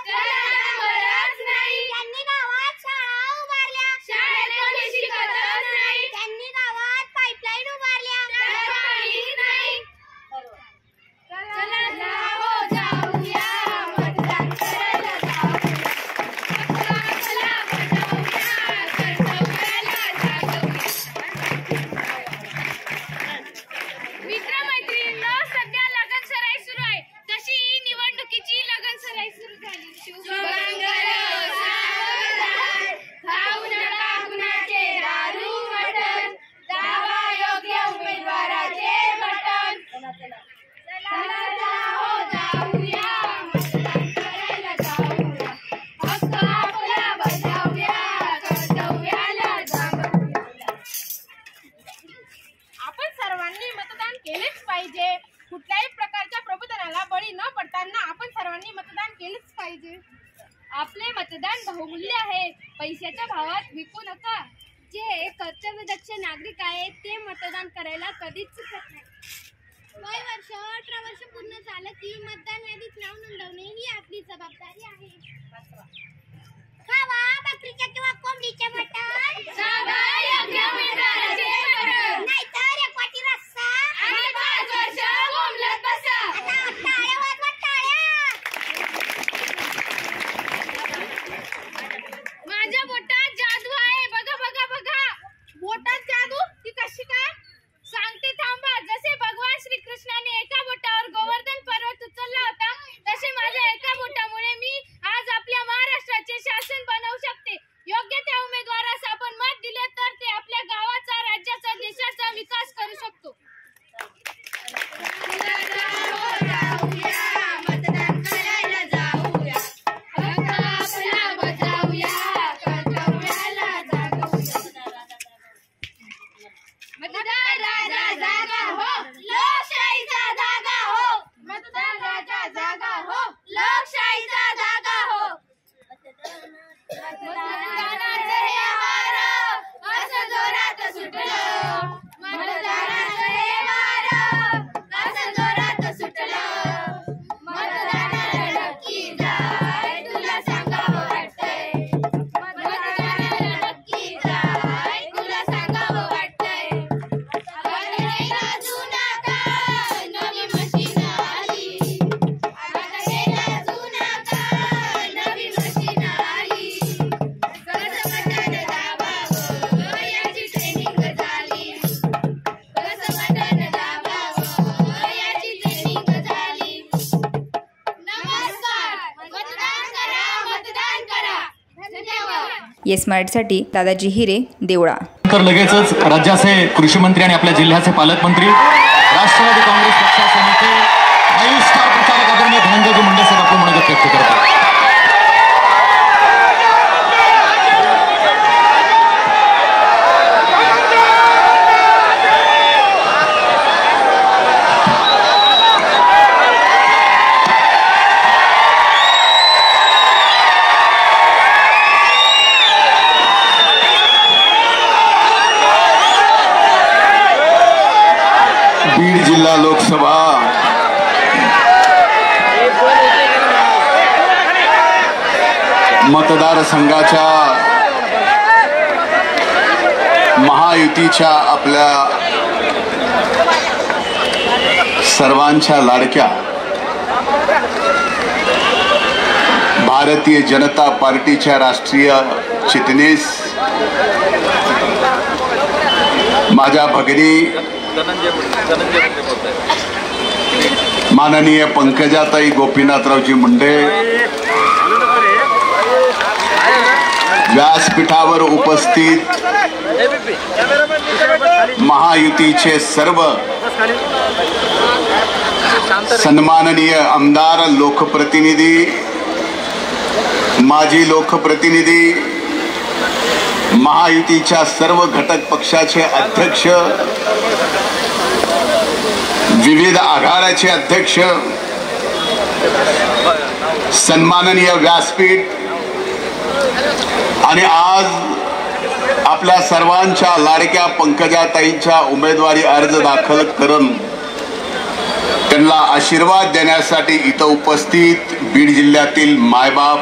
त्यांनी गावात शाळा उभारल्या, शाळेत कोणी शिकतच नाही. त्यांनी गावात पाईपलाईन उभारल्या, पाणी नाही. चला हो जाऊया, पाहिजे. कुठल्याही प्रकारच्या प्रबोधनाला बळी न पडताना आपण सर्वांनी मतदान केलेच पाहिजे. आपले मतदान बहुमूल्य आहे. पैशाच्या भावात विकू नका. जे कर्तव्यदक्ष नागरिक आहेत ते मतदान करायला कधीच चुकत नाही. वय वर्ष 18 वर्ष पूर्ण झालं की मतदान यादीत नाव नोंदवणे ही आपली जबाबदारी आहे. खावा बकरीच्या किंवा कोंबडीचे मटण, नाहीतर एक वाटी रस्सा आणि 5 वर्ष बोंबलत बसा. टाळ्या वाजवा, टाळ्या. माझ्या बोटात जादू आहे. बघा बघा बघा. बोटात जादू? ती कशी काय? सांगते थांबा. जसे भगवान श्रीकृष्णाने एका बोटावर गोवर्धन पर्वत उचलला होता, तसे माझ्या एका बोटामुळे मी आज आपल्या महाराष्ट्राचे शासन बनवू शकते. योग्य त्या उमेदवारास आपण मत दिले तर ते आपल्या गावाचा, राज्याचा, देशाचा विकास करू शकतो. मतदान करायला जाऊया, हक्क आपला बजावूया, कर्तव्याला जागूया. मतदान राजा जागा हो, लोकशाहीचा जागा हो. मतदान राजा जागा हो, लोकशाहीचा जागा हो. मतदानाचं हे वारं असं जोरात सुटलं. मतदानाचं हे वारं असं जोरात सुटलं. मतदानाला नक्की जाय, तुला सांगावं वाटतंय. मतदानाला नक्की जाय, तुला सांगावं वाटतंय. आता जुना काळ, नवी मशीन आली. आता गेला जुना काळ, नवी मशीन आली. कसं बटन दाबावं याची ट्रेनिंग झाली. कसं बटन दाबावं याची ट्रेनिंग झाली. नमस्कार. मतदान करा, मतदान करा. धन्यवाद. येस मराठीसाठी दादाजी हिरे, देवळा. तर लगेचच राज्याचे कृषी मंत्री आणि आपल्या जिल्ह्याचे पालकमंत्री, राष्ट्रवादी काँग्रेस पक्षाचे नेते, 5 स्टार प्रचारक आदरणीय धनंजयजी मुंडे साहेब आपलं मनोगत व्यक्त करतात. बीड जिल्हा लोकसभा मतदारसंघाच्या महायुतीच्या आपल्या सर्वांच्या लाडक्या भारतीय जनता पार्टीच्या राष्ट्रीय चिटणीस माझ्या भगिनी माननीय पंकजाताई गोपीनाथरावजी मुंडे, व्यासपीठावर उपस्थित महायुतीचे सर्व सन्माननीय आमदार, लोकप्रतिनिधी, माजी लोकप्रतिनिधी, महायुतीच्या सर्व घटक पक्षाचे अध्यक्ष, विविध आघाड्याचे अध्यक्ष, सन्माननीय व्यासपीठ आणि आज आपल्या सर्वांच्या लाडक्या पंकजाताईंच्या उमेदवारी अर्ज दाखल करून त्यांना आशीर्वाद देण्यासाठी इथं उपस्थित बीड जिल्ह्यातील मायबाप,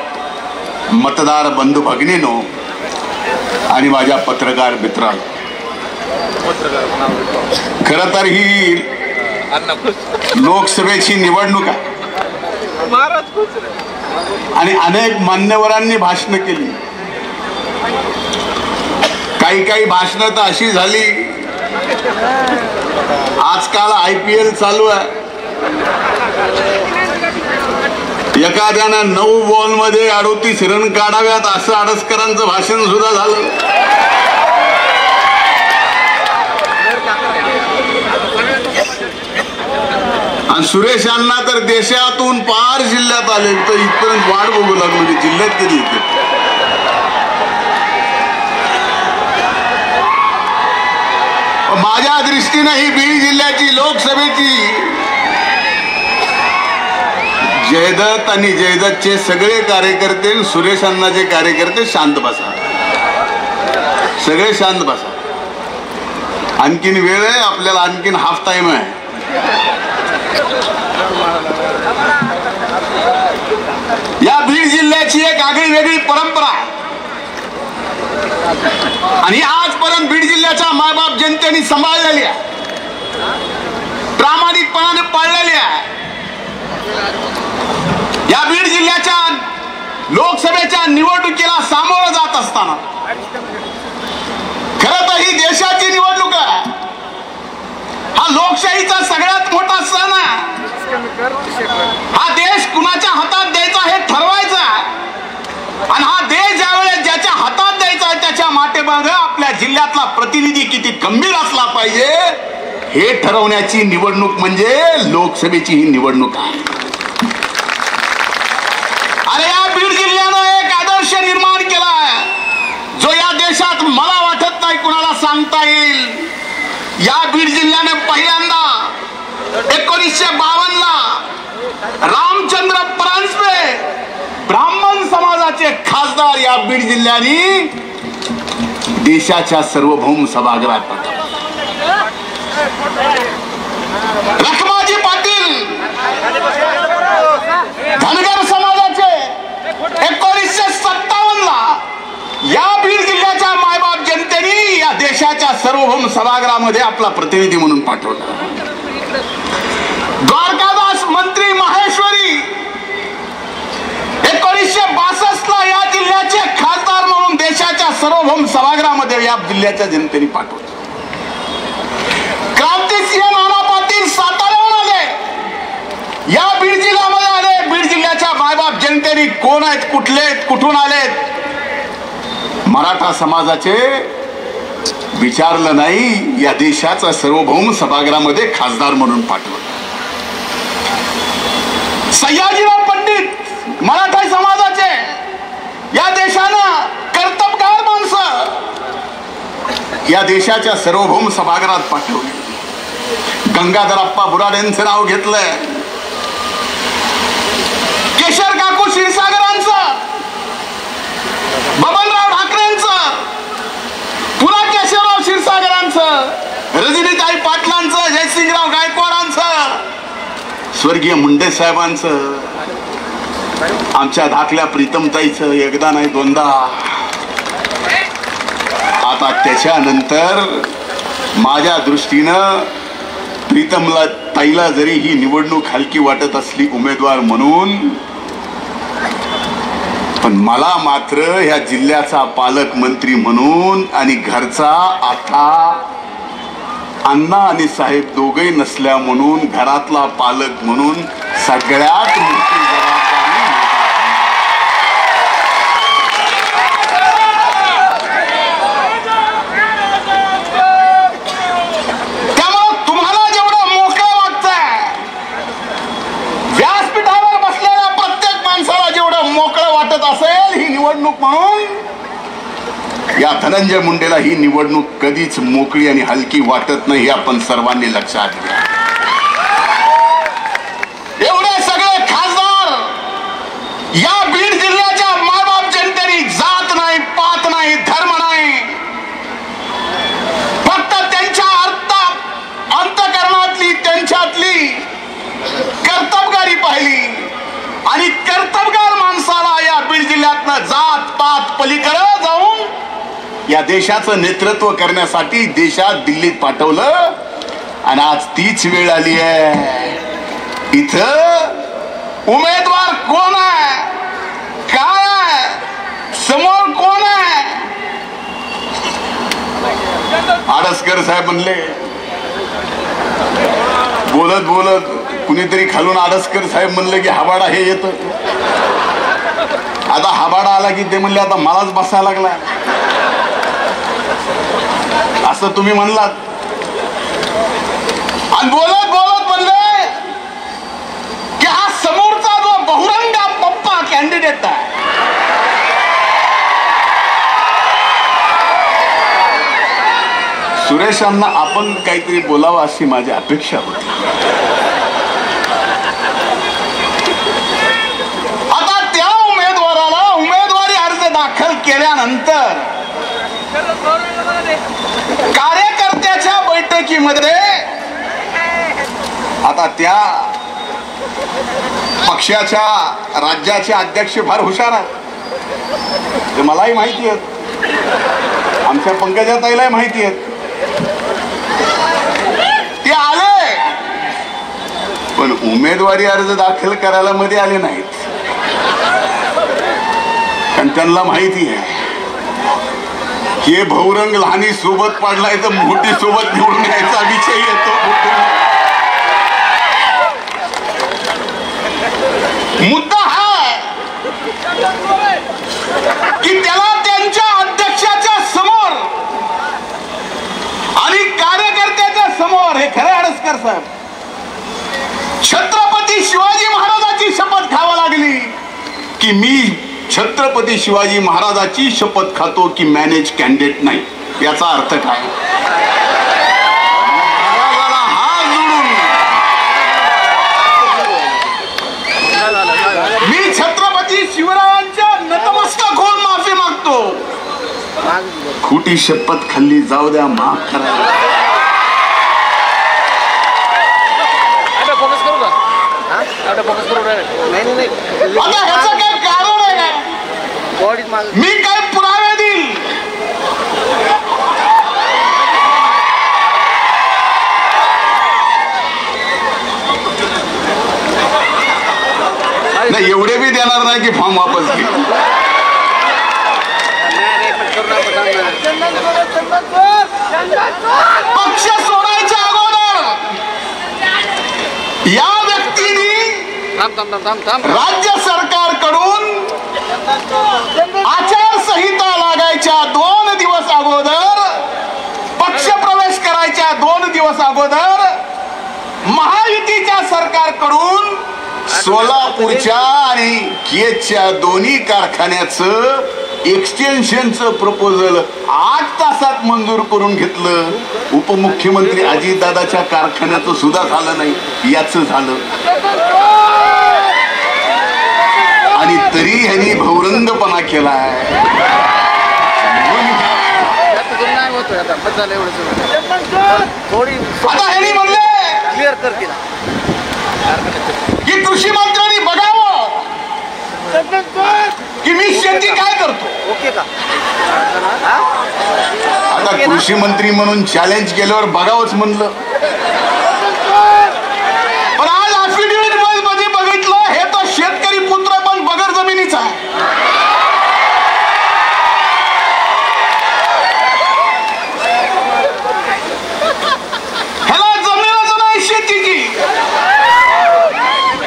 मतदार बंधू भगिनींनो आणि माझ्या पत्रकार मित्रांनो, खरं तर ही लोकसभेची निवडणूक आहे आणि अनेक मान्यवरांनी भाषण केली. काही भाषणं तर अशी झाली, आजकाल IPL चालू आहे, एखाद्यानं 9 बॉलमध्ये 38 रन काढाव्यात असं आडसकरांचं भाषण सुद्धा झालं. आणि सुरेश अण्णा तर देशातून पार जिल्ह्यात आले, तर इथपर्यंत वाट बघू लागलो की जिल्ह्यात कधी येते. माझ्या दृष्टीनं ही बीड जिल्ह्याची लोकसभेची जयदत्त आणि जयदत्तचे सगळे कार्यकर्ते, सुरेश अण्णाचे कार्यकर्ते शांत बसा, सगळे शांत बसा. आणखीन वेळ आहे आपल्याला, आणखीन हाफ टाइम आहे. या बीड जिल्ह्याची एक आगळी वेगळी परंपरा आणि आजपर्यंत बीड जिल्ह्याच्या मायबाप जनतेने सांभाळलेली आहे, प्रामाणिकपणाने पाळलेली आहे. या बीड जिल्ह्याच्या लोकसभेच्या निवडणुकीला सामोरं जात असताना खरं तर ही देशाची निवडणूक आहे. हा लोकशाहीचा सगळ्यात मोठा सण आहे. हा देश कुणाच्या हातात द्यायचा हे ठरवायचं आणि हा देश ज्यावेळेस ज्याच्या हातात द्यायचा आहे त्याच्या माटेमागे आपल्या जिल्ह्यातला प्रतिनिधी किती गंभीर असला पाहिजे हे ठरवण्याची निवडणूक म्हणजे लोकसभेची ही निवडणूक आहे. अरे या बीड जिल्ह्यानं एक आदर्श निर्माण केला आहे जो या देशात मला वाटत नाही कुणाला सांगता येईल. या बीड जिल्ह्याने पहिल्यांदा 1952 ला रामचंद्र परांजपे ब्राह्मण समाजाचे खासदार या बीड जिल्ह्याने देशाच्या सार्वभौम सभागृहात पाठवले. लखमाजी पाटील धनगर समाजाचे 1957 ला या बीड जिल्ह्याच्या मायबाप जनतेने या देशाच्या सार्वभौम सभागृहामध्ये आपला प्रतिनिधी म्हणून पाठवला. द्वारकादास मंत्री माहेश्वरी 1962 ला या जिल्ह्याचे खासदार म्हणून देशाच्या सार्वभौम सभागृहामध्ये या जिल्ह्याच्या जनतेने पाठवले. क्रांतिसिंह नाना पाटील साताऱ्याहून आले, या बीड जिल्ह्यामध्ये आले. बीड जिल्ह्याच्या मायबाप जनतेने कोण आहेत, कुठले आहेत, कुठून आलेत मराठा समाजाचे विचारलं नाही, या देशाचा सार्वभौम सभागृहामध्ये खासदार म्हणून पाठवलं. सयाजीराव पंडित मराठा समाजाचे या देशानं कर्तबगार माणसं या देशाच्या सार्वभौम सभागृहात पाठवली. गंगाधरप्पा बुराडेंचं नाव घेतलंय, केशर काकू क्षीरसागरांचं, बबनराव ठाकरेंचं, पुन्हा केशवराव क्षीरसागरांचं, रजनीताई पाटलांचं, जयसिंगराव गायकवाडांचं, स्वर्गीय मुंडे साहेबांचं, आमच्या धाकल्या प्रीतमताईचं एकदा नाही दोनदा. आता त्याच्यानंतर माझ्या दृष्टीनं प्रीतमला ताईला जरी ही निवडणूक हलकी वाटत असली उमेदवार म्हणून, पण मला मात्र या जिल्ह्याचा पालकमंत्री म्हणून आणि घरचा आता अण्णा आणि साहेब दोघे नसल्या म्हणून घरातला पालक म्हणून सगळ्यात मोठी जबाबदारी. त्यामुळे तुम्हाला जेवढं मोकळं वाटतंय, व्यासपीठावर बसलेल्या प्रत्येक माणसाला जेवढं मोकळं वाटत असेल ही निवडणूक म्हणून, या धनंजय मुंडेला ही निवडणूक कधीच मोकळी आणि हलकी वाटत नाही हे आपण सर्वांनी लक्षात घ्या. एवढे सगळे खासदार या बीड जिल्ह्याच्या मायबाप जनतेने जात नाही, पात नाही, धर्म नाही, फक्त त्यांच्या अंतःकरणातली त्यांच्यातली कर्तबगारी पाहिली आणि कर्तबगार माणसाला या बीड जिल्ह्यातनं जात पात पलीकडे जाऊन या देशाचं नेतृत्व करण्यासाठी देशात दिल्लीत पाठवलं. आणि आज तीच वेळ आली आहे. इथं उमेदवार कोण आहे, काय आहे, समोर कोण आहे. आडसकर साहेब म्हणले, बोलत बोलत कुणीतरी खालून आडसकर साहेब म्हणले की हबाडा हे येत. आता हबाडा आला की ते म्हणले आता मलाच बसायला लागला असं तुम्ही म्हणलात. आणि बोलत बोलत म्हणले की हा समोरचा जो बहुरंगा पप्पा कॅन्डिडेट आहे, सुरेशांना आपण काहीतरी बोलावं अशी माझी अपेक्षा होती. आता त्या उमेदवाराला उमेदवारी अर्ज दाखल केल्यानंतर कार्यकर्त्याच्या बैठकीमध्ये आता त्या पक्षाच्या राज्याचे अध्यक्ष फार हुशार आहेत, ते मलाही माहिती आहेत, आमच्या पंकजाताईलाही माहिती आहेत. ते आले पण उमेदवारी अर्ज दाखल करायला मध्ये आले नाहीत, कारण त्यांना माहिती आहे हे भौरंग लहानी सोबत पाडलाय तर मोठी सोबत निवडून यायचा विषय येतो. मुद्दा हा की त्याला त्यांच्या अध्यक्षाच्या समोर आणि कार्यकर्त्याच्या समोर, हे खरे हडसकर साहेब, छत्रपती शिवाजी महाराजाची शपथ खावा लागली की मी छत्रपती शिवाजी महाराजाची शपथ खातो की मॅनेज कॅन्डिडेट नाही. याचा अर्थ काय? मी छत्रपती शिवरायांच्या नतमस्तक होऊन माफी मागतो. खोटी शपथ खाल्ली जाऊ द्या, माफ करा. आता ह्याचं काय कारण आहे का? मी काय पुरावे देईल? नाही, एवढे बी देणार नाही की फॉर्म वापस घे. पक्ष सोडायच्या अगोदर या व्यक्तीने राज्य सरकारकडून आचारसंहिता लागायच्या 2 दिवस अगोदर, पक्ष प्रवेश करायच्या 2 दिवस अगोदर महायुतीच्या सरकारकडून सोलापूरच्या आणि केजच्या दोन्ही कारखान्याचं एक्सटेन्शनचं प्रपोजल 8 तासात मंजूर करून घेतलं. उपमुख्यमंत्री अजितदादाच्या कारखान्याचं सुद्धा झालं नाही, याचं झालं. आणि तरी ह्यांनी भौरंगपणा केलाय. आता ह्यांनी म्हणले क्लिअर करतील की कृषी मंत्र्यांनी बघावं की मी शेती काय करतो. ओके का? आता कृषी मंत्री म्हणून चॅलेंज केल्यावर बघावंच म्हणलं. पण आज अफिडेव्हिट मध्ये बघितलं हे तर शेतकरी पुत्र पण बगर जमिनीचा आहे. ह्याला जमीनच नाही शेतीची,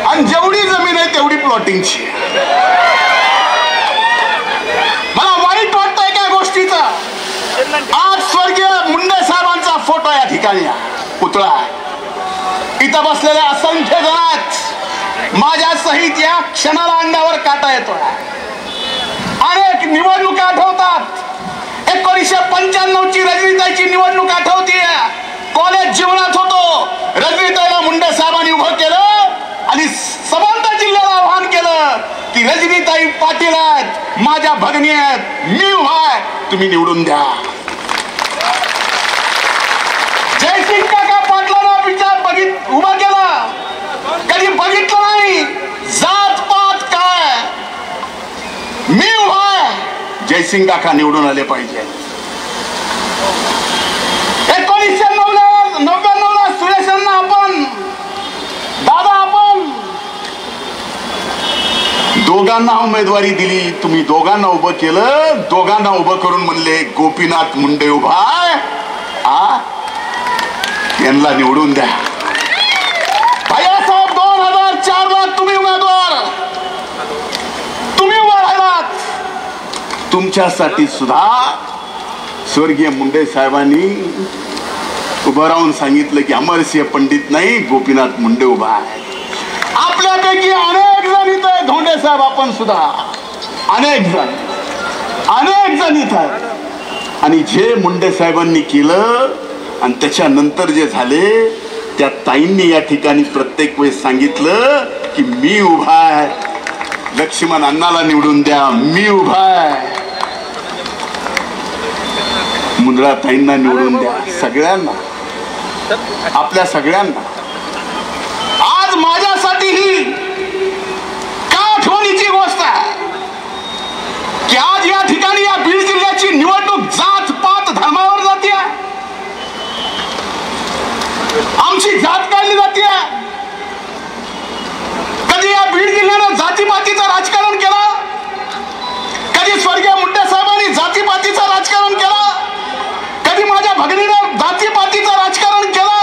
आणि जेवढी जमीन आहे तेवढी प्लॉटिंगची. मला वाईट वाटतंय त्या गोष्टीचा. आज स्वर्गीय मुंडे साहेबांचा फोटो या ठिकाणी पुतळा इथं बसलेल्या असंख्य जणात माझ्या सहित या क्षणाला अंगावर काटा येतो. अनेक निवडणुका आठवतात. 1995ची रजनीताईची निवडणूक आठवते. कॉलेज जीवनात होतो, रजनीताईला मुंडे साहेबांनी उभं केलं आणि समंत जिल्ह्याला आव्हान केलं की रजनीताई पाटील आहेत, माझ्या भगिनी आहेत, मी उभा, तुम्ही निवडून द्या. जयसिंग काका पाटलांना विचार उभा केला, कधी बघितलं नाही जात पात काय, मी उभा, जयसिंग काका निवडून आले पाहिजे. 1999ला सुरेशांना आपण दोघांना उमेदवारी दिली. तुम्ही दोघांना उभं केलं, दोघांना उभं करून म्हणले गोपीनाथ मुंडे उभा, यांना निवडून द्या. भैयासाहेब 2004ला तुम्ही उमेदवार, तुम्ही उभा राहिलात. तुमच्यासाठी सुद्धा स्वर्गीय मुंडे साहेबांनी उभं राहून सांगितलं की अमरसिंह पंडित नाही, गोपीनाथ मुंडे उभा आहे. आपल्यापैकी अनेक जण इथं, धोंडे साहेब आपण सुद्धा, अनेक जण इथं. आणि जे मुंडे साहेबांनी केलं आणि त्याच्यानंतर जे झाले त्या ताईंनी या ठिकाणी प्रत्येक वेळेस सांगितलं की मी उभा आहे, लक्ष्मण अण्णाला निवडून द्या, मी उभा आहे, मुंदडा ताईंना निवडून द्या, सगळ्यांना, आपल्या सगळ्यांना. आज माझ्यासाठी ही का आठवणीची गोष्ट आहे की आज या ठिकाणी या बीड जिल्ह्याची निवडणूक जात पात धर्मावर जाते, आमची जात काढली जाते. कधी या बीड जिल्ह्यानं जातीपातीचं राजकारण केलं, कधी स्वर्गीय मुंडे साहेबांनी जातीपातीचं राजकारण केलं, कधी माझ्या भगिनीनं जातीपातीचं राजकारण केलं,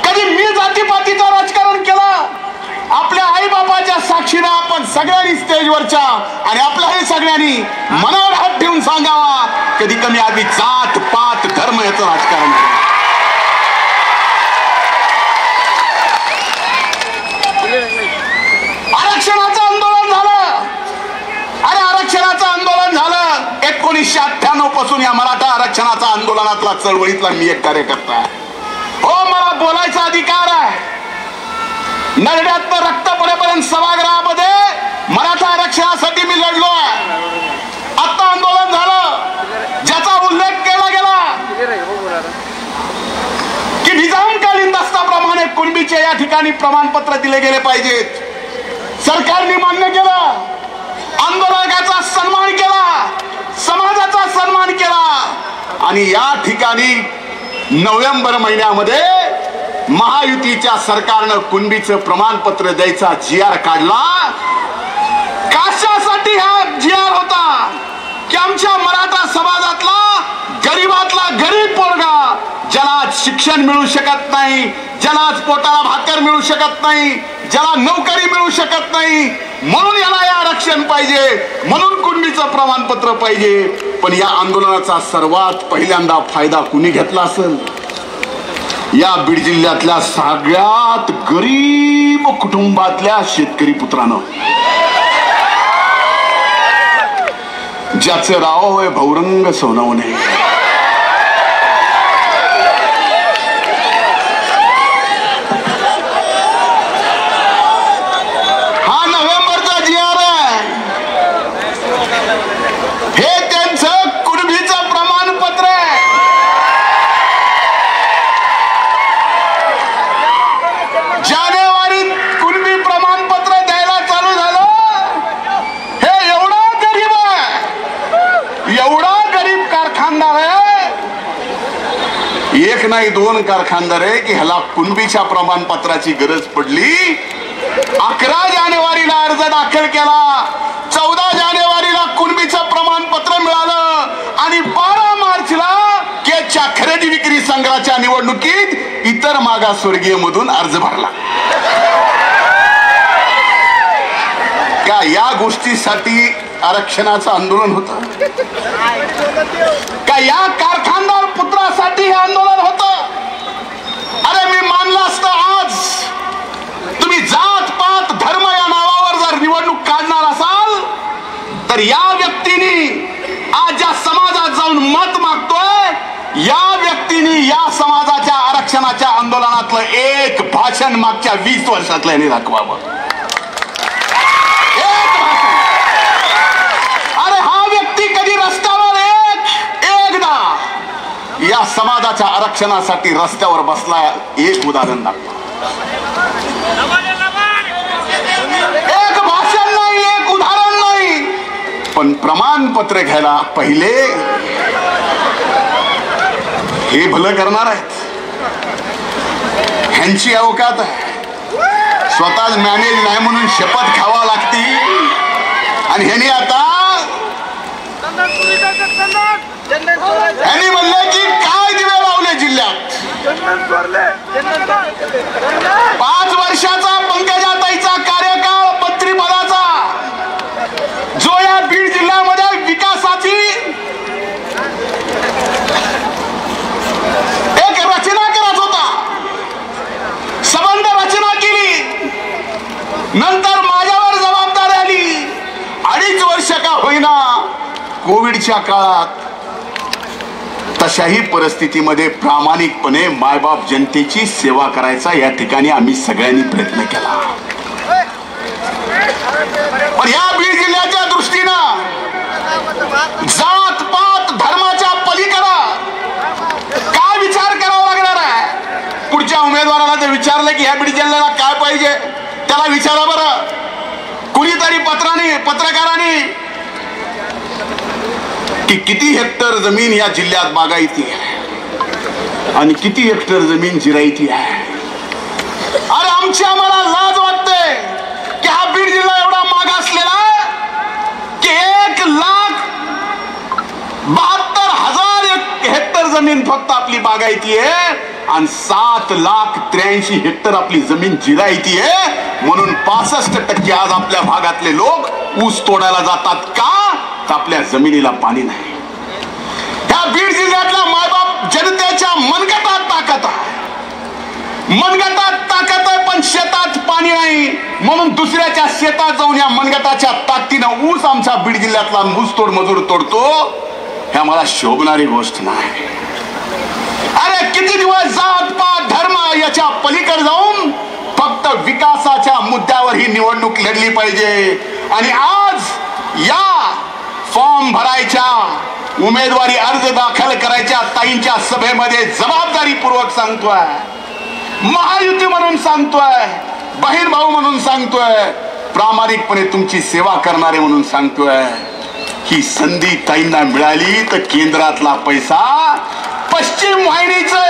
कधी मी जातीपातीचं राजकारण केलं. आपल्या आई बाबाच्या साक्षीनं आपण सगळ्यांनी स्टेजवरच्या आणि आपल्याही सगळ्यांनी मनावर हात ठेवून सांगावा, कधी कमी आधी जात पात धर्म याचं राजकारण केलं. आरक्षणाचं आंदोलन झालं, अरे आरक्षणाचं आंदोलन झालं 1998 पासून या मराठा आरक्षणाचा आंदोलनातला चळवळीतला मी एक कार्यकर्ता आहे. हो, मला बोलायचा अधिकार आहे. नरड्यातनं रक्त पडेपर्यंत सभागृहामध्ये मराठा आरक्षणासाठी मी लढलो आहे. आता आंदोलन झालं ज्याचा उल्लेख केला गेला की निजामकालीन दस्ताप्रमाणे कुणबीचे या ठिकाणी प्रमाणपत्र दिले गेले पाहिजेत. सरकारने मान्य केलं, आंदोलकाचा सन्मान केला, समाजाचा सन्मान केला आणि या ठिकाणी नोव्हेंबर महिन्यामध्ये महायुतीच्या सरकारनं कुणबीचं प्रमाणपत्र द्यायचा GR काढला. कशासाठी हा GR होता की आमच्या मराठा समाजातला गरीबातला गरीब पोरगा ज्याला शिक्षण मिळू शकत नाही, ज्याला पोटाला भाकर मिळू शकत नाही, ज्याला नोकरी मिळू शकत नाही, म्हणून याला या आरक्षण पाहिजे, म्हणून कुणबीचं प्रमाणपत्र पाहिजे. पण या आंदोलनाचा सर्वात पहिल्यांदा फायदा कुणी घेतला असेल? या बीड जिल्ह्यातल्या सगळ्यात गरीब कुटुंबातल्या शेतकरी पुत्रानं, ज्याचं राव आहे भौरंग सोनवणे. हा नोव्हेंबरचा GR आहे, हे त्यांचं कुणबीचं प्रमाणपत्र आहे. जानेवारीत कुणबी प्रमाणपत्र द्यायला चालू झालं. हे एवढा गरीब आहे, एवढा गरीब कारखानदार आहे, एक नाही दोन कारखानदार आहे की ह्याला कुणबीच्या प्रमाणपत्राची गरज पडली. 11 जानेवारीला अर्ज दाखल केला, 14 जानेवारीला कुणबीचं प्रमाणपत्र मिळालं आणि 12 मार्चला केच्या खरेदी विक्री संघाच्या निवडणुकीत इतर मागासवर्गीय मधून अर्ज भरला. का या गोष्टीसाठी आरक्षणाचं आंदोलन होतं? का या कारखानदार पुत्रासाठी हे आंदोलन होतं? अरे मी मानलं असतं आज तुम्ही जात पात धर्म या नावावर जर निवडणूक काढणार असाल तर या व्यक्तीने आज ज्या समाजात जाऊन मत मागतोय, या व्यक्तीने या समाजाच्या आरक्षणाच्या आंदोलनातलं एक भाषण मागच्या 20 वर्षातलं यांनी दाखवावं. एक भाषण. अरे हा व्यक्ती कधी रस्त्यावर एकदा या समाजाच्या आरक्षणासाठी रस्त्यावर बसला, एक उदाहरण दाखवा. एक भाषण नाही, एक उदाहरण नाही, पण प्रमाणपत्र घ्यायला पहिले हे भलं करणार आहेत, ह्यांची अवकात आहे. स्वतःच मॅनेज नाही म्हणून शपथ खावा लागती आणि ह्यांनी आता ह्यांनी म्हणलं की काय दिवे लावले जिल्ह्यात. 5 वर्षाचा पंकजाताईचा कार्यकाळ मंत्रिपदाचा, जो या बीड जिल्ह्यामध्ये विकासाची एक रचना करत होता, संबंध रचना केली. नंतर माझ्यावर जबाबदारी आली. 2.5 वर्ष का होईना कोविडच्या काळात तशाही परिस्थितीमध्ये प्रामाणिकपणे मायबाप जनतेची सेवा करायचा या ठिकाणी आम्ही सगळ्यांनी प्रयत्न केला. पण या बीड जिल्ह्याच्या दृष्टीनं जात पात धर्माच्या पलीकडे काय विचार करावा लागणार आहे? पुढच्या उमेदवाराला ते विचारलं की ह्या बीड जिल्ह्याला काय पाहिजे, त्याला विचारा बरं. कुणीतरी पत्रकारांनी की किती हेक्टर जमीन या जिल्ह्यात बागायती आहे आणि किती हेक्टर जमीन जिरायती आहे. अरे आम्हाला लाज वाटते की हा बीड जिल्हा एवढा मागासलेला की 1,72,000 हेक्टर जमीन फक्त आपली बागायती आहे आणि 7,83,000 हेक्टर आपली जमीन जिरायती आहे. म्हणून 65% आज आपल्या भागातले लोक ऊस तोडायला जातात का? तर आपल्या जमिनीला पाणी नाही. या बीड जिल्ह्यातल्या मायबाप जनतेच्या मनगटात ताकद आहे, पण शेतात पाणी नाही. म्हणून दुसऱ्याच्या शेतात जाऊन या मनगटाच्या ताकदीनं ऊस आमच्या बीड जिल्ह्यातला ऊसतोड मजूर तोडतो. हे मला शोभणारी गोष्ट नाही. अरे किती दिवस जात पात धर्म याच्या पलीकडे जाऊन फक्त विकासाच्या मुद्द्यावर ही निवडणूक लढली पाहिजे. आणि आज या फॉर्म भरायच्या, उमेदवारी अर्ज दाखल करायच्या ताईंच्या सभेमध्ये जबाबदारीपूर्वक सांगतोय, महायुती म्हणून सांगतोय, बहीण भाऊ म्हणून सांगतोय, प्रामाणिकपणे तुमची सेवा करणारे म्हणून सांगतोय. ही संधी ताईंना मिळाली तर केंद्रातला पैसा पश्चिम वाहिनीचं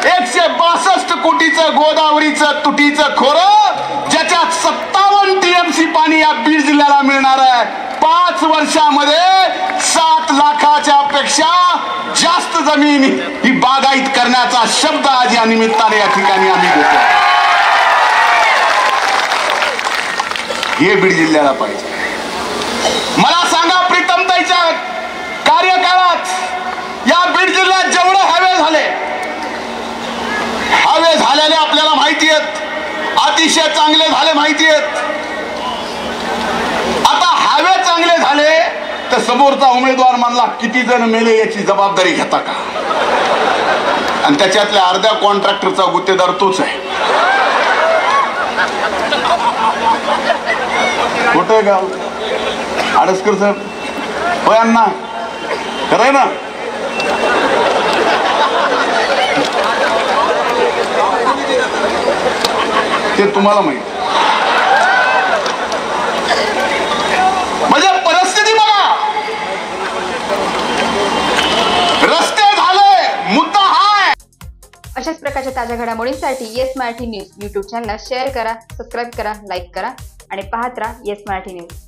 162 कोटीचं गोदावरीचं तुटीचं खोरं ज्याच्यात 57 TMC पाणी या बीड जिल्ह्याला मिळणार आहे. 5 वर्षामध्ये 7 लाखाच्या पेक्षा जास्त जमीन ही बागायत करण्याचा शब्द आज या निमित्ताने या ठिकाणी आम्ही देतो. हे बीड जिल्ह्याला पाहिजे. मला सांगा प्रीतमताईच्या कार्यकाळात या बीड जिल्ह्यात जेवढे हवे झालेले आपल्याला माहिती आहेत, अतिशय चांगले झाले माहिती आहेत. आता हवे चांगले झाले तर समोरचा उमेदवार म्हणला किती जण मेले याची जबाबदारी घेता का? आणि त्याच्यातल्या अर्ध्या कॉन्ट्रॅक्टरचा गुत्तेदार तोच आहे. कुठे गाव आडसकर साहेब? होय अण्णा, खरंय ना? ते तुम्हाला माहित. म्हणजे परिस्थिती बघा, रस्ते झाले, मुद्दा हाय. अशाच प्रकारच्या ताज्या घडामोडींसाठी येस मराठी न्यूज YouTube चॅनलला शेअर करा, सबस्क्राईब करा, लाईक करा आणि पाहत राहा येस मराठी न्यूज.